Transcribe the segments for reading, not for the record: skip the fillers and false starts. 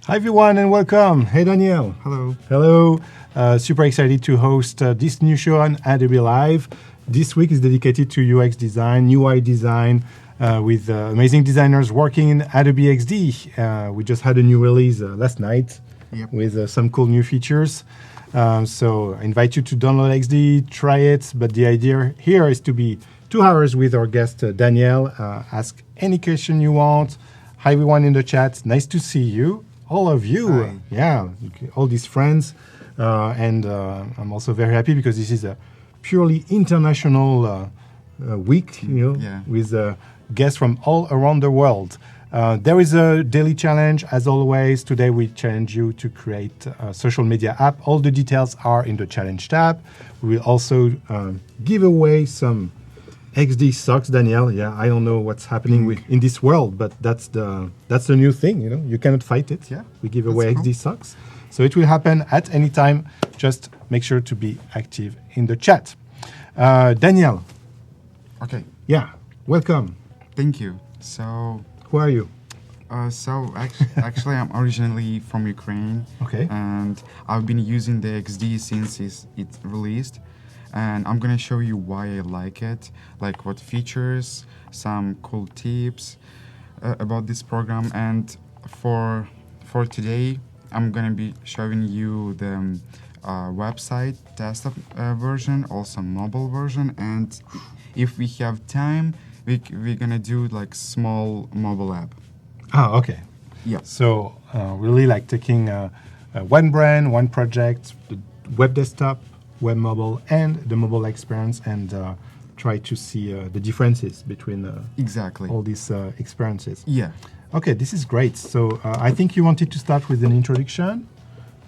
Hi everyone and welcome. Hey Daniel. Hello. Hello. Super excited to host this new show on Adobe Live. This week is dedicated to UX design, UI design, with amazing designers working in Adobe XD. We just had a new release last night with some cool new features. So I invite you to download XD, try it. But the idea here is to be 2 hours with our guest Daniel. Ask any question you want. Hi everyone in the chat. Nice to see you. All of you. Hi. Yeah, all these friends. And I'm also very happy because this is a purely international week, with guests from all around the world. There is a daily challenge, as always. Today we challenge you to create a social media app. All the details are in the challenge tab. We will also give away some XD socks, Daniel. Yeah, I don't know what's happening in this world, but that's the new thing. You cannot fight it. Yeah, we give away cool. XD socks, so it will happen at any time. Just make sure to be active in the chat. Daniel. Okay. Yeah, welcome. Thank you. So, Who are you? Actually, I'm originally from Ukraine. Okay. And I've been using the XD since it's released. And I'm gonna show you why I like it, like what features, some cool tips about this program. And for today, I'm gonna be showing you the website desktop version, also mobile version, and if we have time, we're gonna do like small mobile app. Ah, okay. Yeah. So really like taking one brand, one project, the web desktop, web mobile, and the mobile experience, and try to see the differences between Exactly. all these experiences. Yeah. Okay, this is great. So I think you wanted to start with an introduction.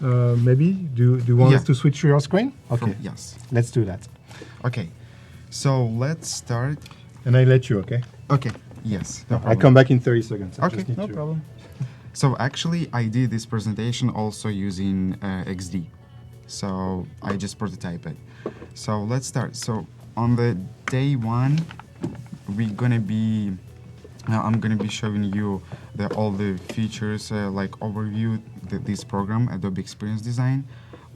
Maybe do you want us to switch to your screen? Okay. Yes. Let's do that. Okay. So let's start. And I let you. Okay. Okay. Yes. No I problem. come back in 30 seconds. I Okay. just need No to- problem. So actually, I did this presentation also using XD. So I just prototype it. So let's start. So on the day one, I'm gonna be showing you all the features, like overview this program, Adobe Experience Design.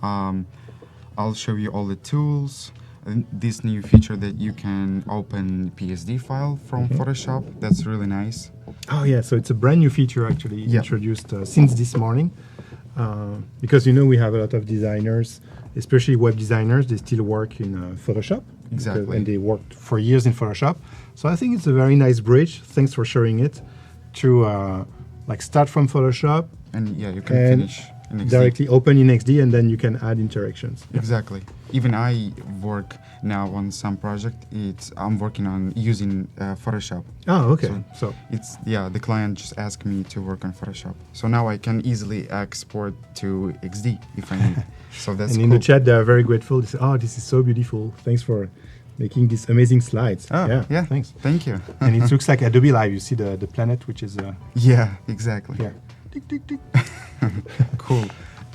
I'll show you all the tools. And this new feature that you can open PSD file from Photoshop. That's really nice. Oh yeah, so it's a brand new feature actually introduced since this morning. Because we have a lot of designers, especially web designers, they still work in Photoshop. Exactly. And they worked for years in Photoshop. So I think it's a very nice bridge, thanks for sharing it, to start from Photoshop. And yeah, you can finish in XD. Directly open in XD, and then you can add interactions. Exactly. Even I work now on some project. I'm working on using Photoshop. Oh, okay. So it's the client just asked me to work on Photoshop. So now I can easily export to XD if I need. So that's and in cool. the chat, they are very grateful. They say, "Oh, this is so beautiful. Thanks for making these amazing slides." Oh, yeah. Thanks. Thank you. And it looks like Adobe Live. You see the planet, which is Yeah, exactly. here. Tick, tick, tick. Cool.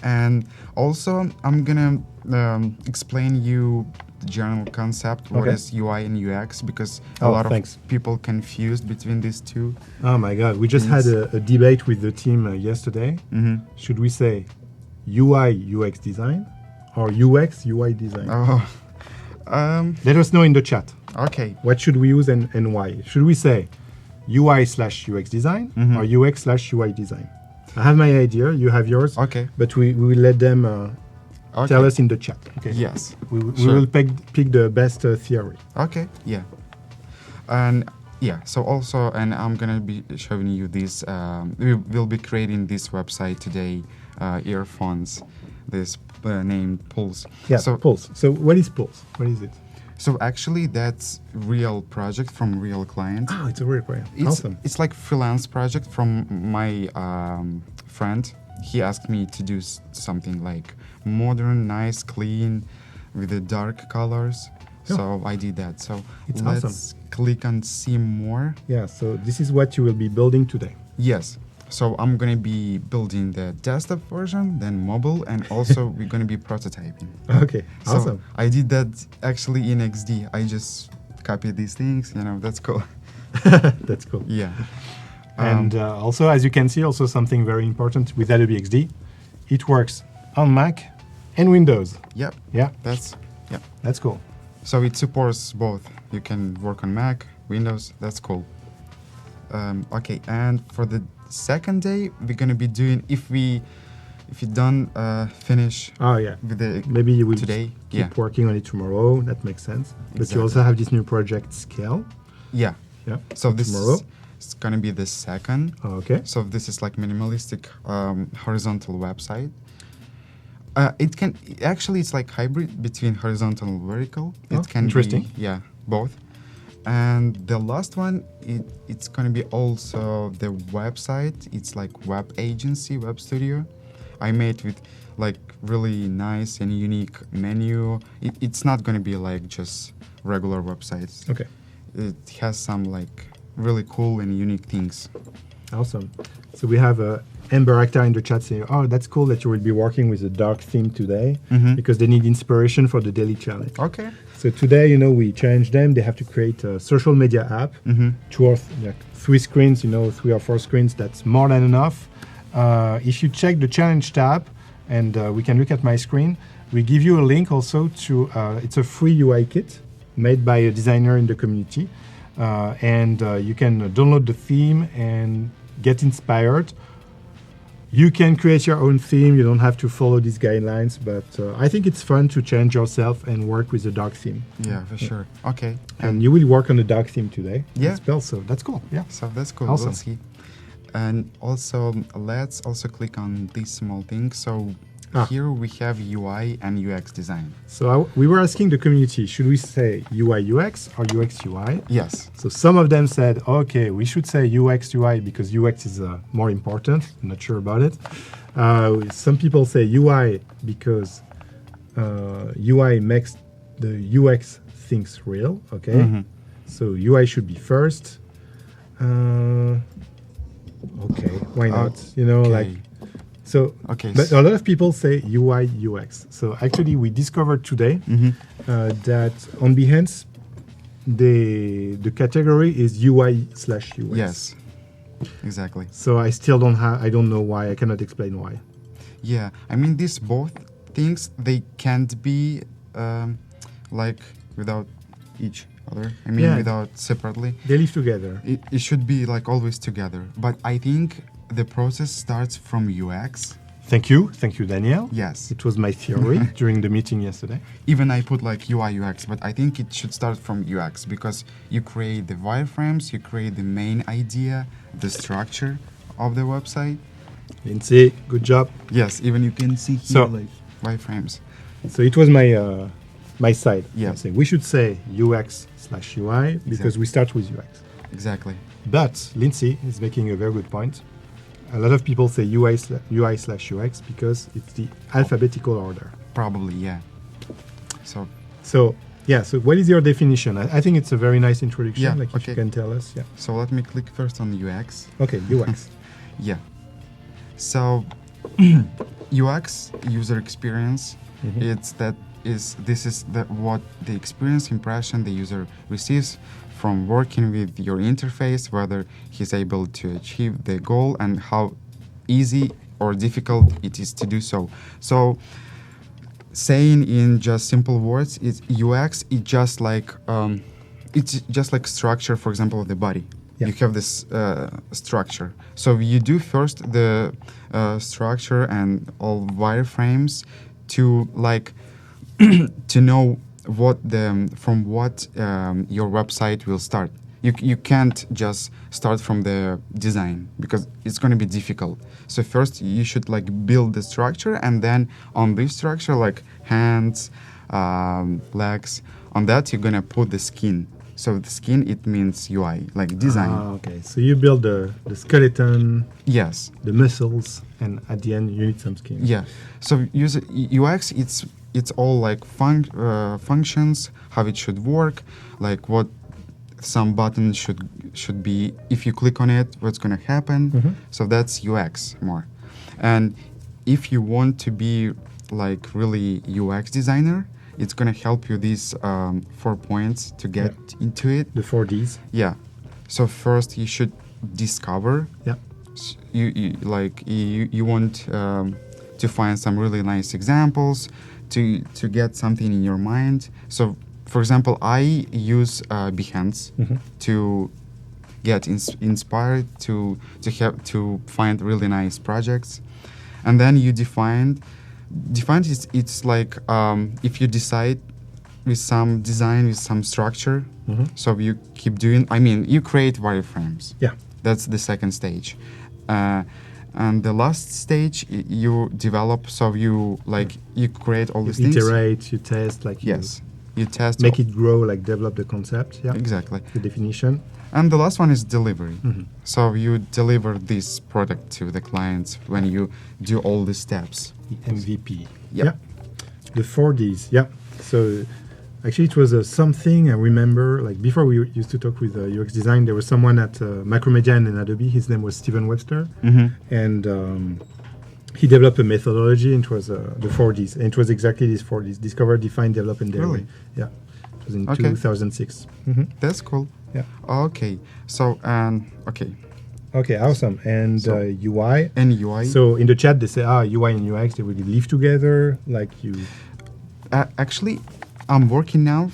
And also, I'm gonna explain you the general concept, what is UI and UX, because a lot of people confused between these two. Oh my God, we just had a debate with the team yesterday. Should we say UI UX design or UX UI design? Let us know in the chat. Okay. What should we use and why? Should we say UI/UX design or UX/UI design? I have my idea, you have yours. Okay. But we will let them tell us in the chat. Okay. Yes. We will pick the best theory. Okay. Yeah. And yeah. So also, and I'm gonna be showing you this. We will be creating this website today. Earphones. This named Pulse. Yeah. So Pulse. So what is Pulse? What is it? So actually, that's real project from real client. Oh, it's a real project. Awesome. It's like freelance project from my friend. He asked me to do something like modern, nice, clean, with the dark colors. So I did that. So it's let's awesome. click on see more. Yeah. So this is what you will be building today. Yes. So I'm gonna be building the desktop version, then mobile, and also we're gonna be prototyping. Okay, awesome. So I did that actually in XD. I just copied these things, that's cool. That's cool. Yeah. And also, as you can see, also something very important with Adobe XD, it works on Mac and Windows. Yep. Yeah. That's cool. So it supports both. You can work on Mac, Windows. That's cool. Okay, and for the second day, we're gonna be doing if you don't finish. Oh yeah. With the maybe you will today. Keep working on it tomorrow. That makes sense. But Exactly. you also have this new project Scale. Yeah. Yeah. So this tomorrow. is gonna be the second. Okay. So this is like minimalistic horizontal website. It's like hybrid between horizontal and vertical. It can interesting. be both. And the last one, it's gonna be also the website. It's like web agency, web studio. I made with like really nice and unique menu. It's not gonna be like just regular websites. Okay. It has some like really cool and unique things. Awesome. So we have Amber Akhtar in the chat saying, "Oh, that's cool that you will be working with a dark theme today because they need inspiration for the daily challenge." Okay. So today, we challenge them. They have to create a social media app, 2 or 3 screens, 3 or 4 screens. That's more than enough. If you check the challenge tab, and we can look at my screen, we give you a link also to. It's a free UI kit made by a designer in the community, and you can download the theme and get inspired. You can create your own theme. You don't have to follow these guidelines, but I think it's fun to challenge yourself and work with a dark theme. Yeah, for sure. Okay. And you will work on the dark theme today. Yeah. Spell, so that's cool. Yeah. So that's cool. Awesome. We'll see. And also, let's also click on this small thing. So here we have UI and UX design. So we were asking the community, should we say UI UX or UX UI? Yes. So some of them said, okay, we should say UX UI because UX is more important. I'm not sure about it. Some people say UI because UI makes the UX things real. Okay. So UI should be first. Okay, why not? Okay. But a lot of people say UI UX. So actually, we discovered today that on Behance, the category is UI/UX. Yes, exactly. So I still I don't know why. I cannot explain why. Yeah, I mean, these both things, they can't be like without each other. I mean, without separately. They live together. It should be like always together. But I think the process starts from UX. Thank you, Daniel. Yes. It was my theory during the meeting yesterday. Even I put like UI UX, but I think it should start from UX because you create the wireframes, you create the main idea, the structure of the website. Lindsay, good job. Yes, even you can see here like wireframes. So it was my my side. Yeah. We should say UX/UI because we start with UX. Exactly. But Lindsay is making a very good point. A lot of people say UI/UX because it's the alphabetical order. Probably, yeah. So what is your definition? I think it's a very nice introduction. Yeah, if you can tell us. Yeah. So let me click first on UX. Okay, UX. Yeah. So UX, user experience, this is what the experience impression the user receives from working with your interface, whether he's able to achieve the goal and how easy or difficult it is to do so. So saying in just simple words, is UX is just like it's just like structure, for example, of the body. You have this structure. So you do first the structure and all wireframes to like to know from what your website will start. You can't just start from the design because it's going to be difficult. So first you should like build the structure, and then on this structure, like hands, legs, on that you're going to put the skin. So the skin, it means UI, like design. Okay, so you build the skeleton, yes, the muscles, and at the end you need some skin. Yeah. So UX, it's all like functions, how it should work, like what some button should be. If you click on it, what's gonna happen. So that's UX more. And if you want to be like really UX designer, it's gonna help you these 4 points to get into it. The 4 Ds. Yeah. So first you should discover. Yeah. You want to find some really nice examples, to get something in your mind. So, for example, I use Behance to get inspired, to find really nice projects, and then you define it's like if you decide with some design, with some structure, so you keep doing. I mean, you create wireframes. Yeah. That's the second stage. And the last stage, you develop. So you you create all these things. Iterate, you test, You test. Make it grow, develop the concept. Yeah. Exactly. The definition. And the last one is delivery. So you deliver this product to the clients when you do all the steps. The MVP. Yep. Yeah. The 4Ds. Yeah. So actually, it was something I remember. Before we used to talk with UX design, there was someone at Macromedia and Adobe. His name was Steven Webster, and he developed a methodology. And it was the 4Ds, and it was exactly these 4Ds: discover, define, develop, and deliver. Really? Yeah. It was in 2006. That's cool. Yeah. Okay. So okay. Okay, awesome. And UI. And UI. So in the chat, they say, UI and UX, they really live together. Actually, I'm working now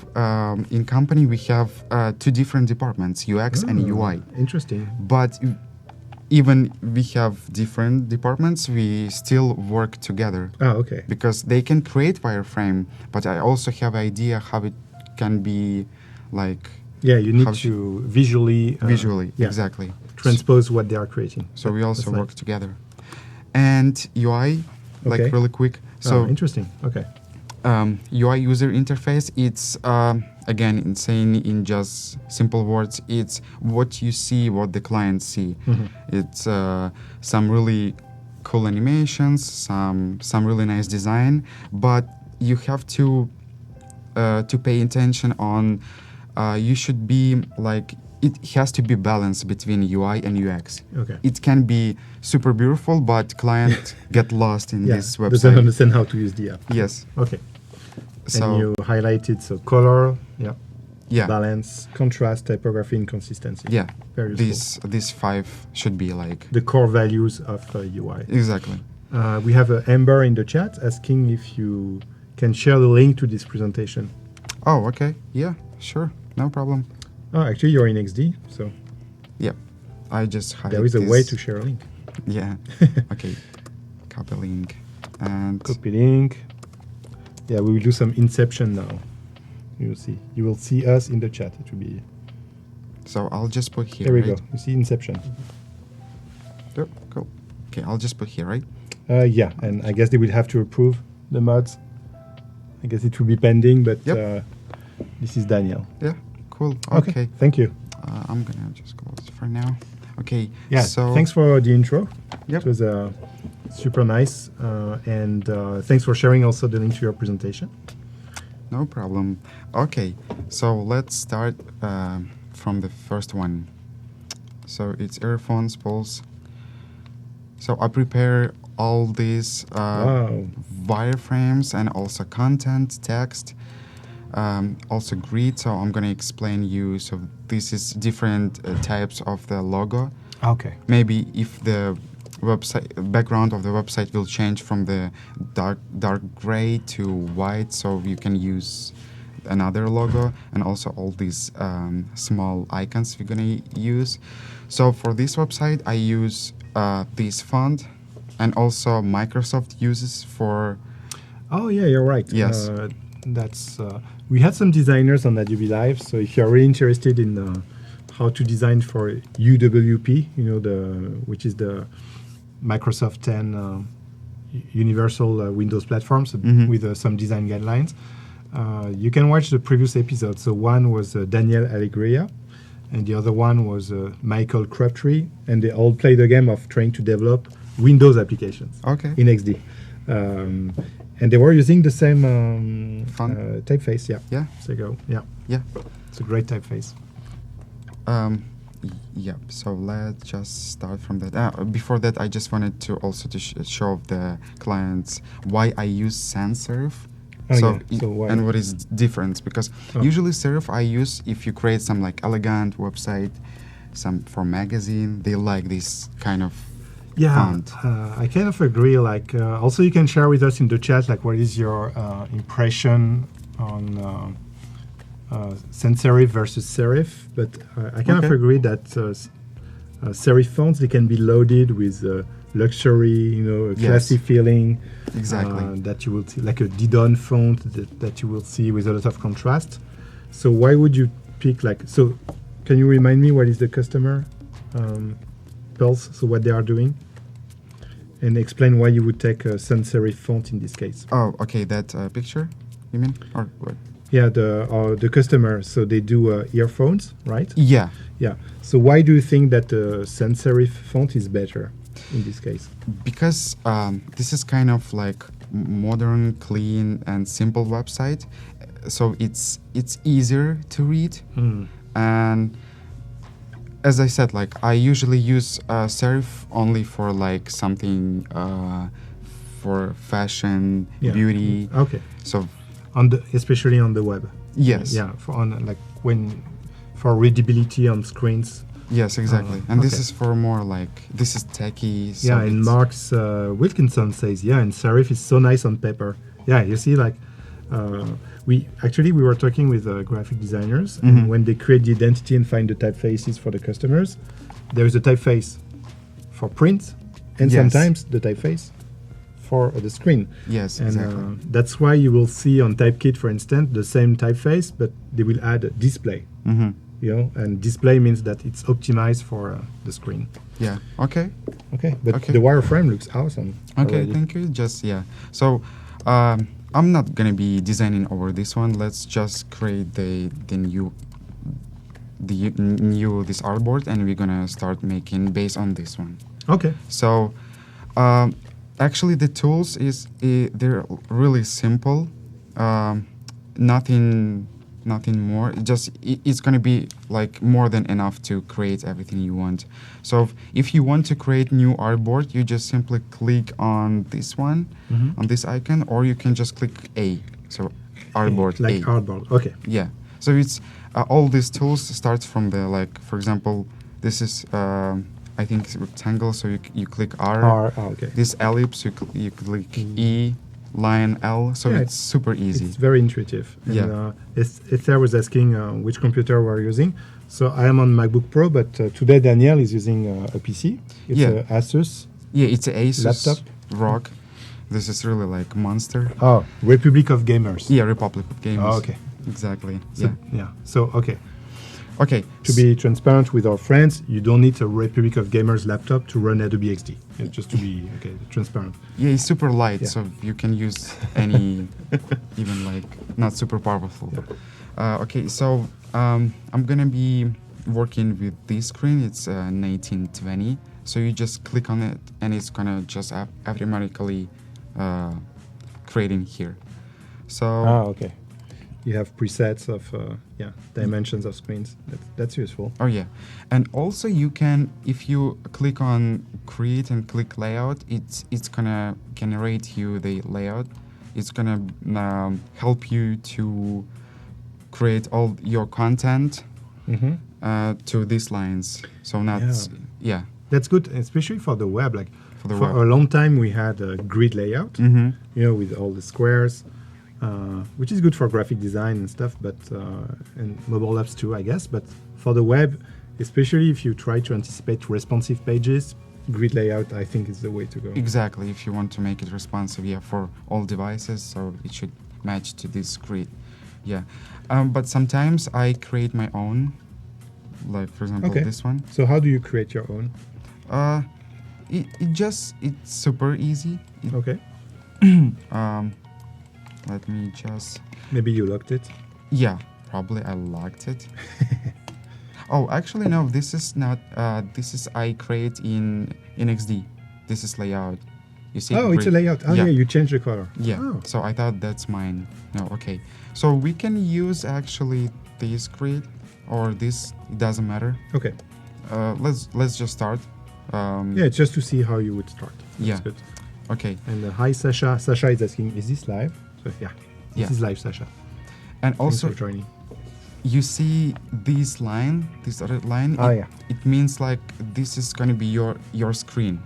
in company. We have two different departments, UX and UI. Interesting. But even we have different departments, we still work together. Oh, okay. Because they can create wireframe, but I also have idea how it can be Yeah, you need to visually. Exactly. Transpose what they are creating. So we also work together. And UI, really quick. So interesting. Okay. UI user interface, it's again, insane in just simple words. It's what you see, what the clients see. It's some really cool animations, some really nice design, but you have to pay attention on. You should be it has to be balanced between UI and UX. Okay. It can be super beautiful, but client get lost in this website. Doesn't understand how to use the app. Yes. Okay. So and you highlighted color, yeah, balance, contrast, typography, and consistency. Yeah. Very useful. These 5 should be the core values of UI. Exactly. We have Amber in the chat asking if you can share the link to this presentation. Oh, okay. Yeah, sure. No problem. Oh, actually, you're in XD, so. Yep. I just highlight there is a way to share a link. Yeah. Okay. Copy link. And copy link. Yeah, we will do some inception now. You will see. You will see us in the chat. It will be. So I'll just put here. There we go. You see inception. Oh, cool. Okay, I'll just put here, right? Yeah, and I guess they will have to approve the mods. I guess it will be pending, but this is Daniel. Yeah. Cool. Okay. Thank you. I'm gonna just close it for now. Okay. Yeah. So thanks for the intro. Yep. It was super nice, and thanks for sharing also the link to your presentation. No problem. Okay. So let's start from the first one. So it's earphones, pulse. So I prepare all these wireframes and also content, text. Also grid, so I'm going to explain you. So this is different types of the logo. Okay. Maybe if the background of the website will change from the dark gray to white, so you can use another logo, and also all these small icons we're going to use. So for this website, I use this font, and also Microsoft uses for. Oh yeah, you're right. Yes. That's we had some designers on Adobe Live, so if you're really interested in how to design for UWP, which is the Microsoft 10 universal Windows platforms with some design guidelines, you can watch the previous episodes. So one was Daniel Allegria, and the other one was Michael Crabtree, and they all played the game of trying to develop Windows applications in XD. And they were using the same typeface, Yeah. So yeah. It's a great typeface. Yeah. So let's just start from that. Before that, I just wanted to also show the clients why I use sans serif. So why? And what is different? Because usually serif I use if you create some elegant website, some for magazine. They like this kind of Yeah, font. I kind of agree. Like, also you can share with us in the chat, like, what is your impression on sans serif versus serif? But I kind of agree that serif fonts, they can be loaded with luxury, a classy feeling. Exactly. That you will see, like a Didon font that you will see with a lot of contrast. So why would you pick so can you remind me what is the customer Pulse, so what they are doing? And explain why you would take a sans serif font in this case. Oh, okay, that picture, you mean? Or what? Yeah, the customer, so they do earphones, right? Yeah. Yeah. So why do you think that the sans serif font is better in this case? Because this is kind of like modern, clean, and simple website, so it's easier to read. And as I said, like I usually use serif only for like something for fashion, beauty. Okay. So especially on the web. Yes. Yeah. For readability on screens. Yes, exactly. And this is for more like, this is techie. So yeah, and Marks Wilkinson says, and serif is so nice on paper. Yeah, you see, like, we were talking with graphic designers, and when they create the identity and find the typefaces for the customers, there is a typeface for print, and sometimes the typeface for the screen. Yes, and, exactly. That's why you will see on Typekit, for instance, the same typeface, but they will add a display. And display means that it's optimized for the screen. Yeah. Okay. Okay. But the wireframe looks awesome. Okay. Already. Thank you. Just So I'm not gonna be designing over this one. Let's just create the new this artboard, and we're gonna start making based on this one. Okay. So actually the tools they're really simple. Nothing more. It's going to be like more than enough to create everything you want. So if you want to create new artboard, you just simply click on this one, on this icon, or you can just click A. So artboard like A. artboard. Okay. Yeah. So it's all these tools starts from the, like, for example, this is I think it's rectangle. So you click R. Okay. This ellipse, you click E. Line L, so it's super easy. It's very intuitive. And, Esther was asking which computer we're using. So I am on MacBook Pro, but today Daniel is using a PC. It's an Asus. Yeah, it's an Asus laptop. ROG. This is really like monster. Oh, Republic of Gamers. Yeah, Republic of Gamers. Oh, okay. Exactly. So okay. Okay. To be transparent with our friends, you don't need a Republic of Gamers laptop to run Adobe XD. Just to be transparent. Yeah, it's super light, so you can use any, even like not super powerful. Okay, so I'm gonna be working with this screen. It's 1920. So you just click on it, and it's gonna just automatically creating here. So. Okay. You have presets of dimensions of screens. That's useful. Oh yeah, and also you can, if you click on create and click layout, it's gonna generate you the layout. It's gonna help you to create all your content to these lines. So that's good, especially for the web. Like for the for web. a long time we had a grid layout, with all the squares. Which is good for graphic design and stuff, but and mobile apps too, I guess. But for the web, especially if you try to anticipate responsive pages, grid layout, I think, is the way to go. Exactly. If you want to make it responsive, for all devices, so it should match to this grid. Yeah. But sometimes I create my own, like for example this one. So how do you create your own? It's super easy. Okay. Let me just... Maybe you locked it? Yeah, probably I locked it. Oh, actually, no, this is not... this is I create in XD. This is layout. You see? Oh, it's a layout. Oh, yeah, you change the color. Yeah, so I thought that's mine. No, okay. So we can use actually this grid or this, it doesn't matter. Okay. Let's just start. It's just to see how you would start. That's good. Okay. And hi, Sasha. Sasha is asking, is this live? So, this is live, Sasha. And also, thanks for joining. you see this line, this red line. Yeah. It means like this is going to be your screen.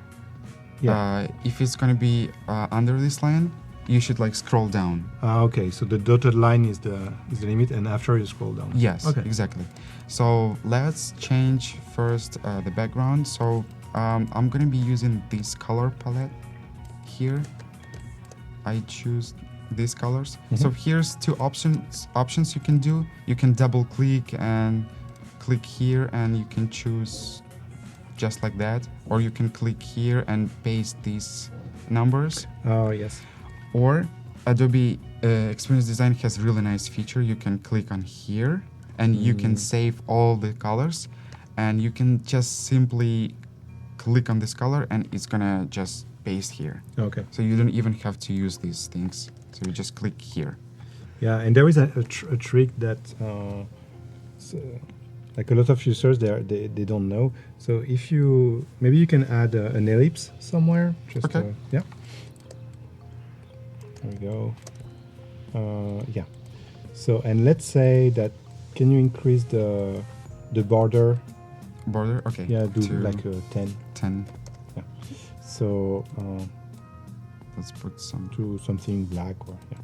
Yeah. If it's going to be under this line, you should like scroll down. Okay, so the dotted line is the limit, and after you scroll down. Yes, okay. Exactly. So let's change first the background. So I'm going to be using this color palette here. I choose these colors. So here's two options you can do. You can double click and click here, and you can choose just like that, or you can click here and paste these numbers. Oh, yes. Or Adobe Experience Design has a really nice feature. You can click on here and you can save all the colors, and you can just simply click on this color and it's gonna just paste here. Okay. So you don't even have to use these things. So you just click here. Yeah, and there is a trick that like a lot of users they don't know. So if maybe you can add an ellipse somewhere. Just okay. Yeah. There we go. Yeah. So, and let's say that, can you increase the border? Border? Okay. Yeah, do like a 10. 10. Yeah. So, let's put some... to something black or, yeah.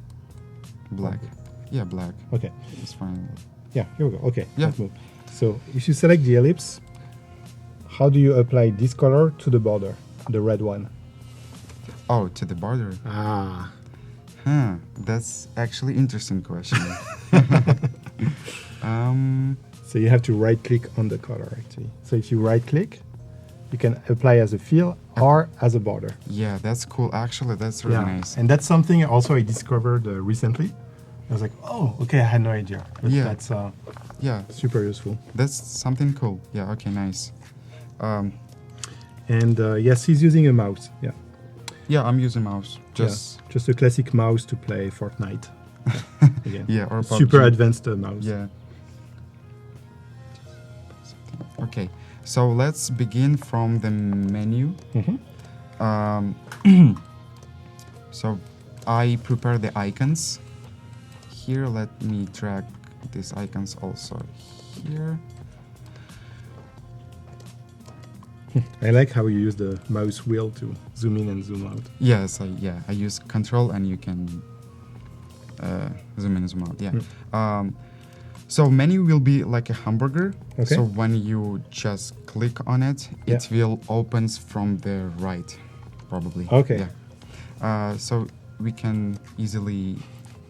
Black. Yeah, black. Okay. It's fine. Yeah, here we go. Okay. Yeah. Let's move. So, if you select the ellipse, how do you apply this color to the border, the red one? Oh, to the border. Ah. Huh. That's actually interesting question. So you have to right-click on the color, actually. So if you right-click, you can apply as a fill or as a border. Yeah, that's cool. Actually, that's really nice. And that's something also I discovered recently. I was like, oh, okay, I had no idea. But yeah. That's super useful. That's something cool. Yeah, okay, nice. And yes, he's using a mouse. Yeah. Yeah, I'm using mouse. Just a classic mouse to play Fortnite. Again. Yeah, or PUBG. Super advanced mouse. Yeah. Okay, so let's begin from the menu. So I prepare the icons. Here, let me drag these icons also here. I like how you use the mouse wheel to zoom in and zoom out. Yes, I use control and you can zoom in and zoom out. Yeah. So menu will be like a hamburger. Okay. So when you just click on it, it will opens from the right, probably. Okay. Yeah. So we can easily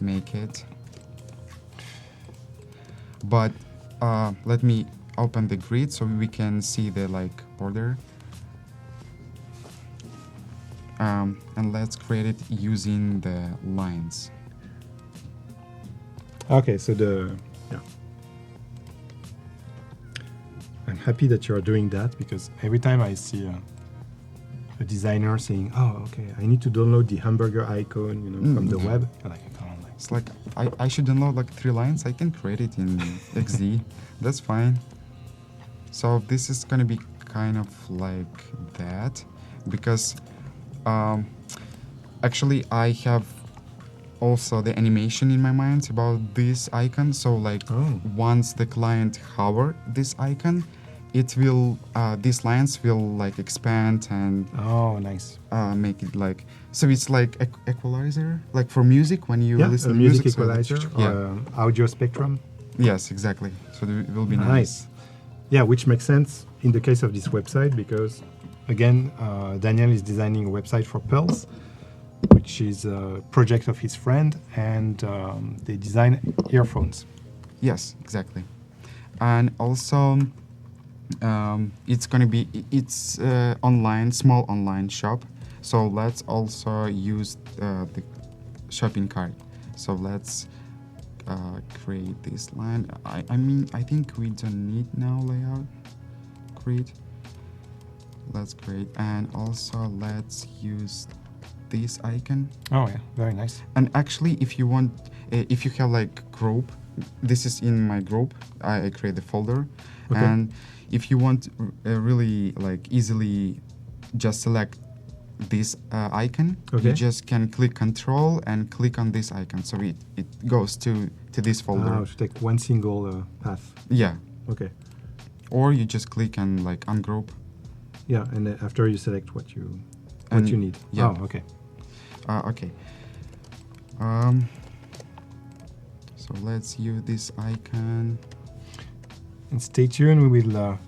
make it. But let me open the grid so we can see the border. And let's create it using the lines. Okay, so I'm happy that you're doing that, because every time I see a designer saying, "Oh, okay, I need to download the hamburger icon, from the web," I'm like, come on, it's like I should download 3 lines. I can create it in XD. That's fine. So this is gonna be kind of like that, because actually I have also the animation in my mind about this icon. So once the client hover this icon, it will these lines will expand and nice. Make it so it's like equalizer, like for music when you listen to music music. equalizer, or audio spectrum. Yes, exactly. So it will be nice. Yeah, which makes sense in the case of this website, because again, Daniel is designing a website for Pearls, which is a project of his friend, and they design earphones. Yes, exactly. And also, it's going to be, it's online, small online shop. So let's also use the shopping cart. So let's create this line. I mean, I think we don't need now layout. Create. Let's create, and also let's use this icon. Oh yeah, very nice. And actually, if you want, if you have group, this is in my group. I create the folder, and if you want really easily just select this icon, you just can click Control and click on this icon, so it goes to this folder. To take one single path. Yeah. Okay. Or you just click and like ungroup. Yeah, and then after you select what you need. Yeah. Oh, okay. Okay. So let's use this icon. And stay tuned. We will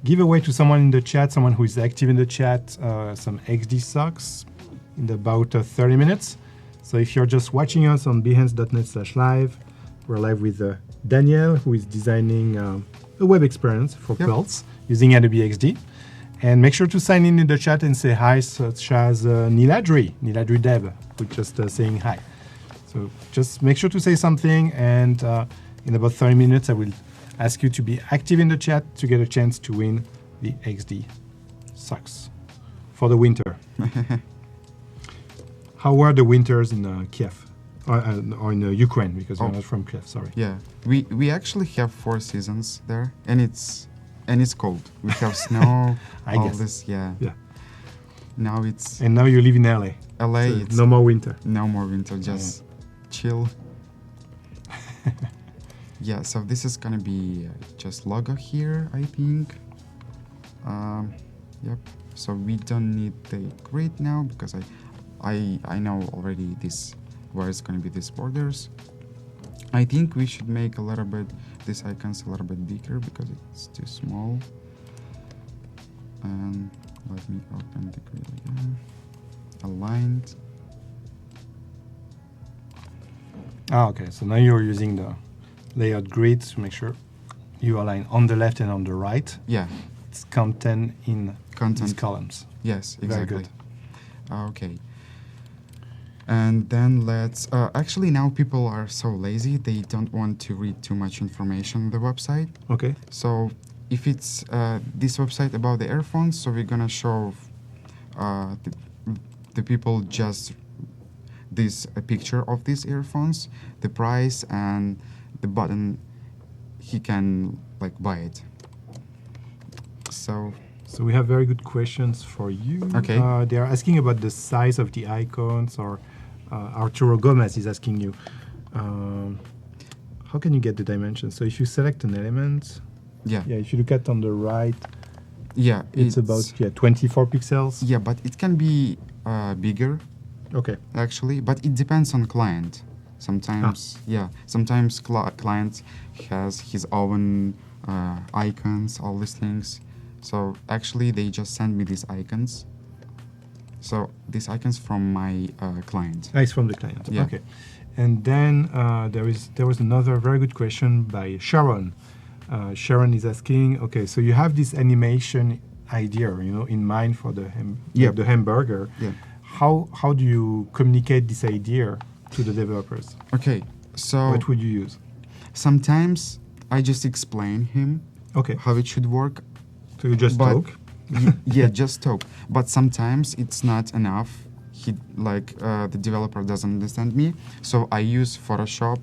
give away to someone in the chat, someone who is active in the chat, some XD socks in about 30 minutes. So if you're just watching us on behance.net/live, we're live with Daniel, who is designing a web experience for Pulse using Adobe XD. And make sure to sign in the chat and say hi, such as Niladri Dev, who's just saying hi. So just make sure to say something, and in about 30 minutes, I will ask you to be active in the chat to get a chance to win the XD socks for the winter. How were the winters in Kiev or in Ukraine? Because you're not from Kiev. Sorry. Yeah, we actually have 4 seasons there, and it's cold. We have snow. I all guess. This. Yeah. Now it's. And now you live in LA. LA. So it's no more winter. No more winter. Just chill. Yeah, so this is gonna be just logo here, I think. Yep. So we don't need the grid now because I know already where it's gonna be these borders. I think we should make a little bit these icons a little bit bigger because it's too small. And let me open the grid again. Aligned. Okay. So now you're using the layout grid to make sure you align on the left and on the right. Yeah. It's content in these columns. Yes, exactly. Very good. Okay. And then let's... actually, now people are so lazy, they don't want to read too much information on the website. Okay. So if it's this website about the earphones, so we're going to show the people just a picture of these earphones, the price, and the button he can like buy it. So we have very good questions for you. Okay. They are asking about the size of the icons, or Arturo Gomez is asking you, how can you get the dimensions? So if you select an element, if you look at on the right, it's about 24 pixels. Yeah, but it can be bigger. Okay. Actually, but it depends on client. Sometimes, sometimes client has his own icons, all these things. So actually, they just send me these icons. So these icons from my client. It's from the client. Yeah. Okay. And then there was another very good question by Sharon. Sharon is asking, okay, so you have this animation idea, in mind for the hamburger. Yeah. How do you communicate this idea to the developers? Okay, so what would you use? Sometimes I just explain him how it should work. So you just talk? Just talk. But sometimes it's not enough. The developer doesn't understand me. So I use Photoshop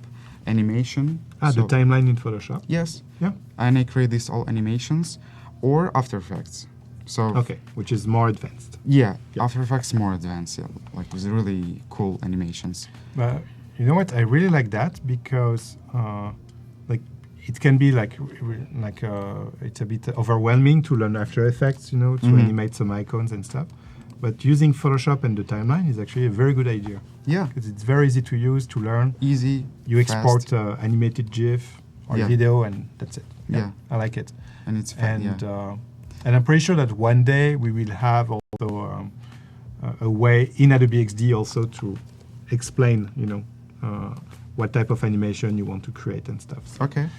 animation. The timeline in Photoshop? Yes. Yeah. And I create these all animations or After Effects. So which is more advanced. Yeah, After Effects more advanced, like with really cool animations. But you know what? I really like that because it can be it's a bit overwhelming to learn After Effects, to animate some icons and stuff. But using Photoshop and the timeline is actually a very good idea. Yeah. Because it's very easy to use, to learn. Easy, You export animated GIF or video, and that's it. Yeah. I like it. And it's fun, and I'm pretty sure that one day we will have also a way in Adobe XD also to explain, what type of animation you want to create and stuff. So, okay.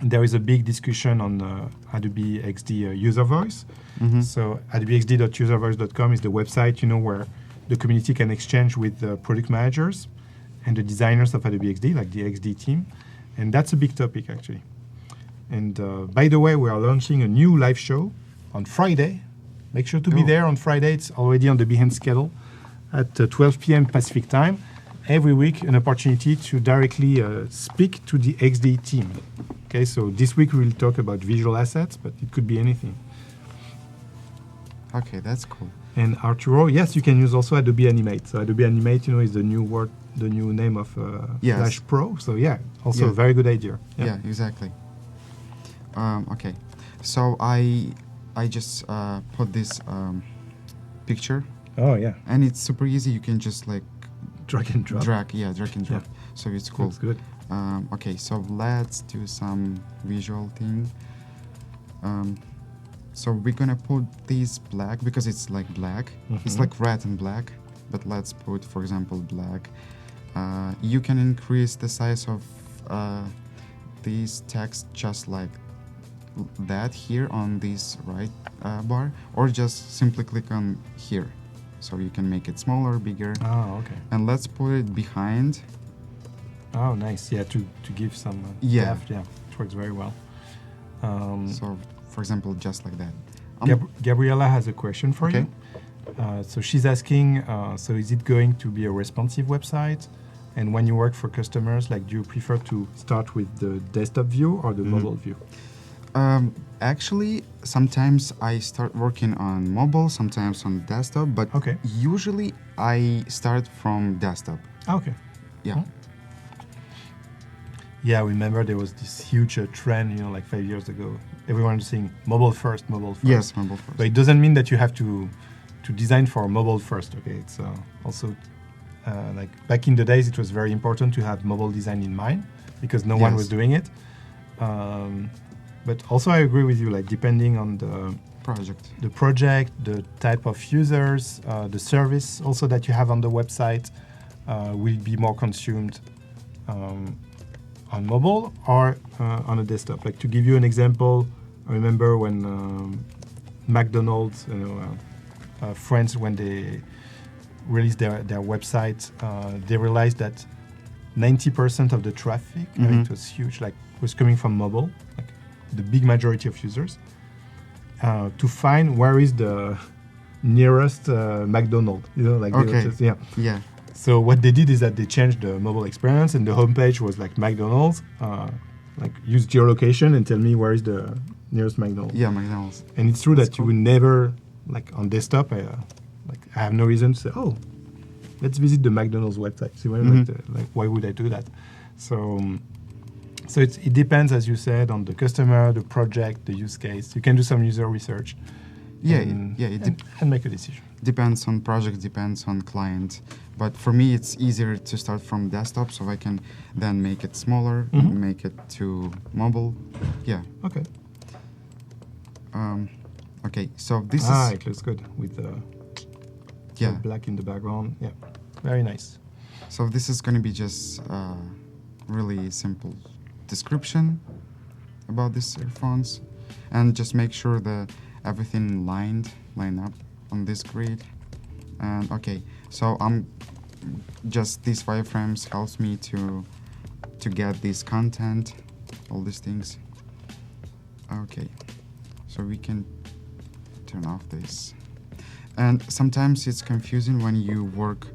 There is a big discussion on Adobe XD user voice. Mm-hmm. So adobexd.uservoice.com is the website, where the community can exchange with the product managers and the designers of Adobe XD, like the XD team. And that's a big topic, actually. And by the way, we are launching a new live show on Friday. Make sure to be there on Friday. It's already on the Behance schedule at 12 p.m. Pacific time. Every week, an opportunity to directly speak to the XD team. Okay, so this week we will talk about visual assets, but it could be anything. Okay, that's cool. And Arturo, yes, you can use also Adobe Animate. So Adobe Animate, is the new name of Yes. Flash Pro. So yeah, also a very good idea. Yeah, exactly. Okay, so I just put this picture. Oh yeah. And it's super easy. You can just like drag and drop. Drag and drop. Yeah. So it's cool. Looks good. Okay, so let's do some visual thing. So we're gonna put this black because it's like black. It's like red and black, but let's put, for example, black. You can increase the size of this text just like that here on this right bar, or just simply click on here. So you can make it smaller, bigger. Oh, okay. And let's put it behind. Oh, nice. Yeah, to give some depth. Yeah, it works very well. So, for example, just like that. Gabriella has a question for you. So she's asking, so is it going to be a responsive website? And when you work for customers, like, do you prefer to start with the desktop view or the mobile view? Actually, sometimes I start working on mobile, sometimes on desktop, but usually I start from desktop. Okay. Yeah. Yeah, I remember there was this huge trend, like 5 years ago. Everyone was saying mobile first, mobile first. Yes, mobile first. But it doesn't mean that you have to design for mobile first, okay? It's also, like back in the days, it was very important to have mobile design in mind because no one was doing it. But also I agree with you, like depending on the project, the type of users, the service also that you have on the website will be more consumed on mobile or on a desktop. Like to give you an example, I remember when McDonald's, France, when they released their website, they realized that 90% of the traffic, it was huge, like was coming from mobile, like the big majority of users, to find where is the nearest McDonald's, Yeah. So what they did is that they changed the mobile experience, and the homepage was like McDonald's, like use geolocation and tell me where is the nearest McDonald's. Yeah, McDonald's. And it's true that you would never, like on desktop, I have no reason to say, oh, let's visit the McDonald's website. See, why would I do that? So it depends, as you said, on the customer, the project, the use case. You can do some user research. And make a decision. Depends on project, depends on client. But for me, it's easier to start from desktop, so I can then make it smaller, make it to mobile. Yeah. Okay. Okay, so this is... it looks good with the black in the background. Yeah, very nice. So this is going to be just really simple description about these earphones, and just make sure that everything line up on this grid. And okay, so just these wireframes helps me to get this content, all these things. Okay, so we can turn off this. And sometimes it's confusing when you work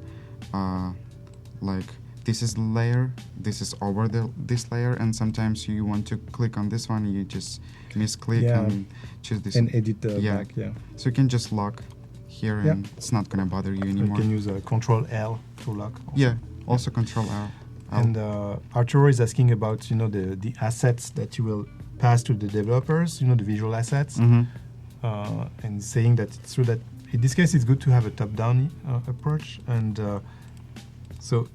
like this is the layer, this is over this layer, and sometimes you want to click on this one, you just misclick and choose this. And edit the back, So you can just lock here and it's not going to bother you anymore. You can use Control L to lock. Also. Yeah, also Control L. And Arturo is asking about, the assets that you will pass to the developers, the visual assets, and saying that it's true that in this case it's good to have a top-down approach. And so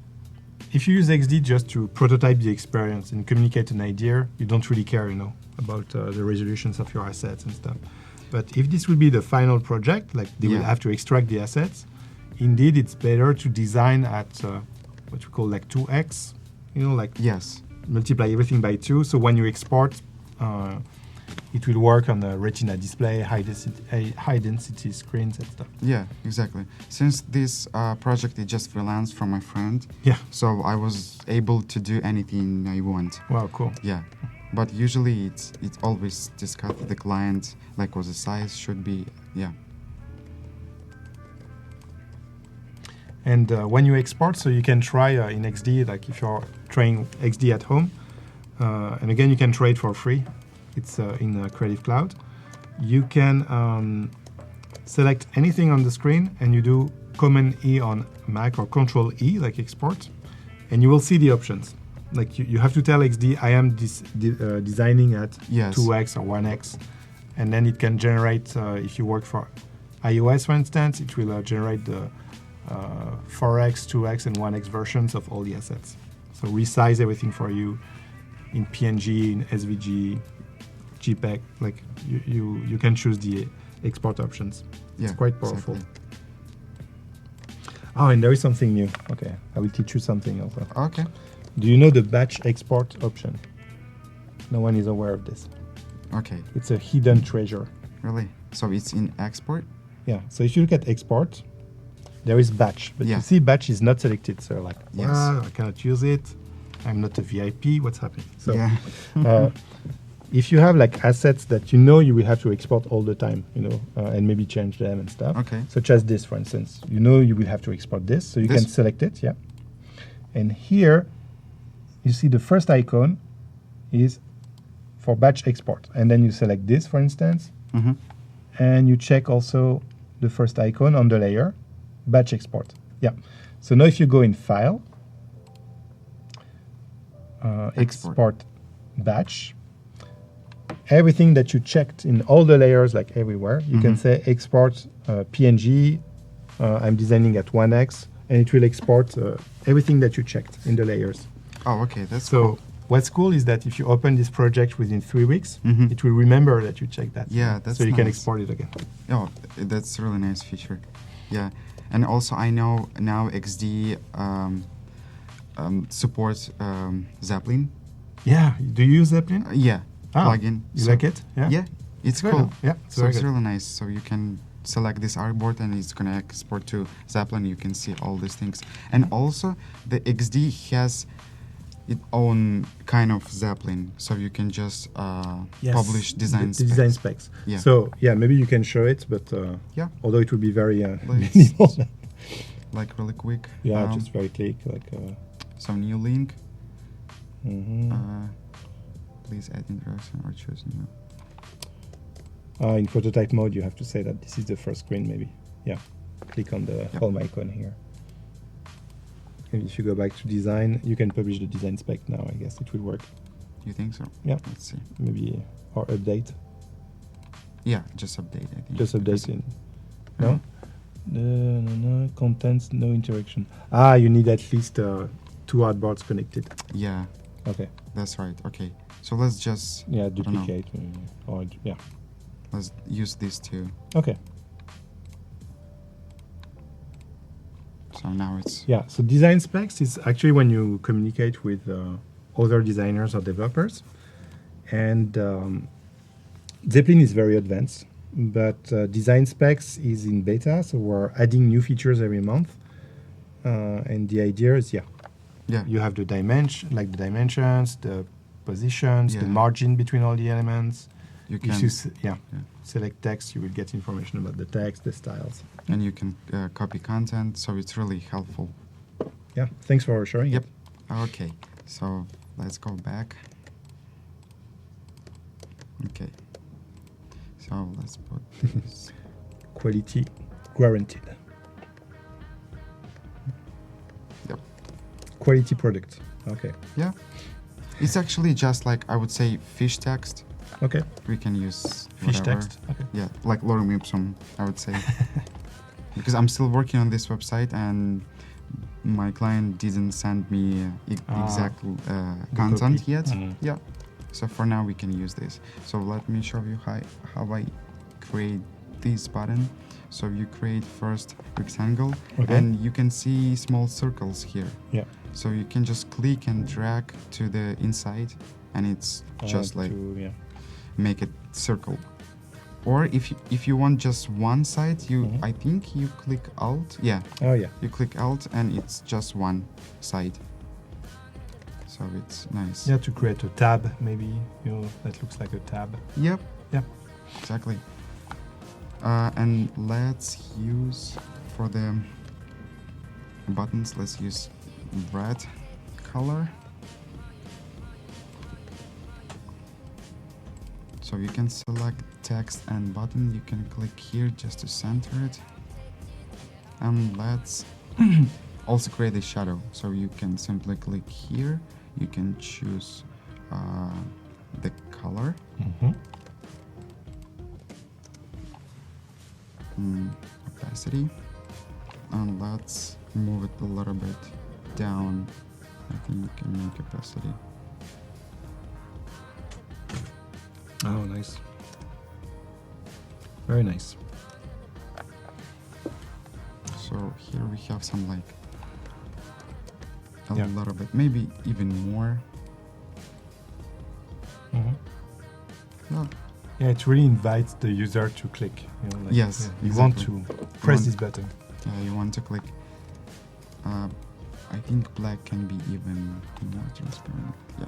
if you use XD just to prototype the experience and communicate an idea, you don't really care, about the resolutions of your assets and stuff. But if this will be the final project, like they will have to extract the assets, indeed it's better to design at what we call like 2x, multiply everything by 2. So when you export, it will work on a retina display, high density screens and stuff. Yeah, exactly. Since this project is just freelance from my friend, so I was able to do anything I want. Wow, cool. Yeah, but usually it's always discussed with the client, like what the size should be. Yeah. And when you export, so you can try in XD, like if you're trying XD at home, and again you can try it for free. It's in Creative Cloud. You can select anything on the screen and you do Command E on Mac or Control E, like export, and you will see the options. Like you have to tell XD, I am designing at 2x or 1x, and then it can generate, if you work for iOS, for instance, it will generate the 4x, 2x, and 1x versions of all the assets. So resize everything for you in PNG, in SVG, JPEG. Like you can choose the export options. Yeah, it's quite powerful. Exactly. Oh, and there is something new. Okay, I will teach you something also. Okay. Do you know the batch export option? No one is aware of this. Okay. It's a hidden treasure. Really? So it's in export? Yeah. So if you look at export, there is batch, but you see batch is not selected. So like, I cannot use it. I'm not a VIP. What's happening? So if you have like assets that you know you will have to export all the time, and maybe change them and stuff. Okay. Such as this, for instance. You know you will have to export this, so you can select it. Yeah. And here, you see the first icon is for batch export. And then you select this, for instance. Mm-hmm. And you check also the first icon on the layer, batch export. Yeah. So now if you go in File, export batch, everything that you checked in all the layers, like everywhere, you can say export PNG, I'm designing at 1x, and it will export everything that you checked in the layers. Oh, okay, that's so cool. What's cool is that if you open this project within 3 weeks, it will remember that you checked that. Yeah, that's so you nice. Can export it again. Oh, that's a really nice feature. Yeah, and also I know now XD supports Zeppelin. Yeah, do you use Zeppelin? Yeah, plugin. You like it? Yeah. Yeah, it's cool. Yeah, so it's really nice. So you can select this artboard and it's gonna export to Zeppelin. You can see all these things, and also the XD has its own kind of Zeppelin, so you can just publish design specs. Design specs. Yeah. So maybe you can show it, but although it will be very minimal. Like really quick. Yeah, just very quick. Like some new link. Please add interaction or choose new. In prototype mode, you have to say that this is the first screen, maybe. Yeah. Click on the home icon here. And if you go back to design, you can publish the design spec now. I guess it will work. You think so? Yeah. Let's see. Maybe or update. Yeah, just update. I think. Just update in. No. No contents, no interaction. You need at least 2 artboards connected. Yeah. Okay. That's right. Okay. So let's just duplicate Let's use these two. Okay. So now it's so design specs is actually when you communicate with other designers or developers, and Zeppelin is very advanced, but design specs is in beta, so we're adding new features every month, and the idea is you have the dimensions, the positions, the margin between all the elements. You can select text, you will get information about the text, the styles. And you can copy content, so it's really helpful. Yeah, thanks for sharing. Yep. Okay, so let's go back. Okay. So let's put this. Quality guaranteed. Yep. Quality product. Okay. Yeah. It's actually just like, I would say, fish text. Okay. We can use fish whatever. text. Okay. Yeah, like lorem ipsum, I would say. Because I'm still working on this website and my client didn't send me exact content yet. Yeah. So for now we can use this. So let me show you how I create this button. So you create first rectangle and you can see small circles here. Yeah. So you can just click and drag to the inside and it's just like make it circle. Or if you want just one side, I think you click Alt. Yeah. Oh yeah. You click Alt and it's just one side. So it's nice. Yeah, to create a tab maybe, that looks like a tab. Yep. Yeah. Exactly. And let's use for the buttons, let's use red color. So you can select text and button. You can click here just to center it. And let's also create a shadow. So you can simply click here. You can choose the color. Opacity. And let's move it a little bit down. I think you can make opacity. Oh, nice. Very nice. So here we have some like a little bit, maybe even more. Yeah, it really invites the user to click. You know, like, yes, you exactly. want to press this button. Yeah, you want to click. I think black can be even more transparent. Yeah.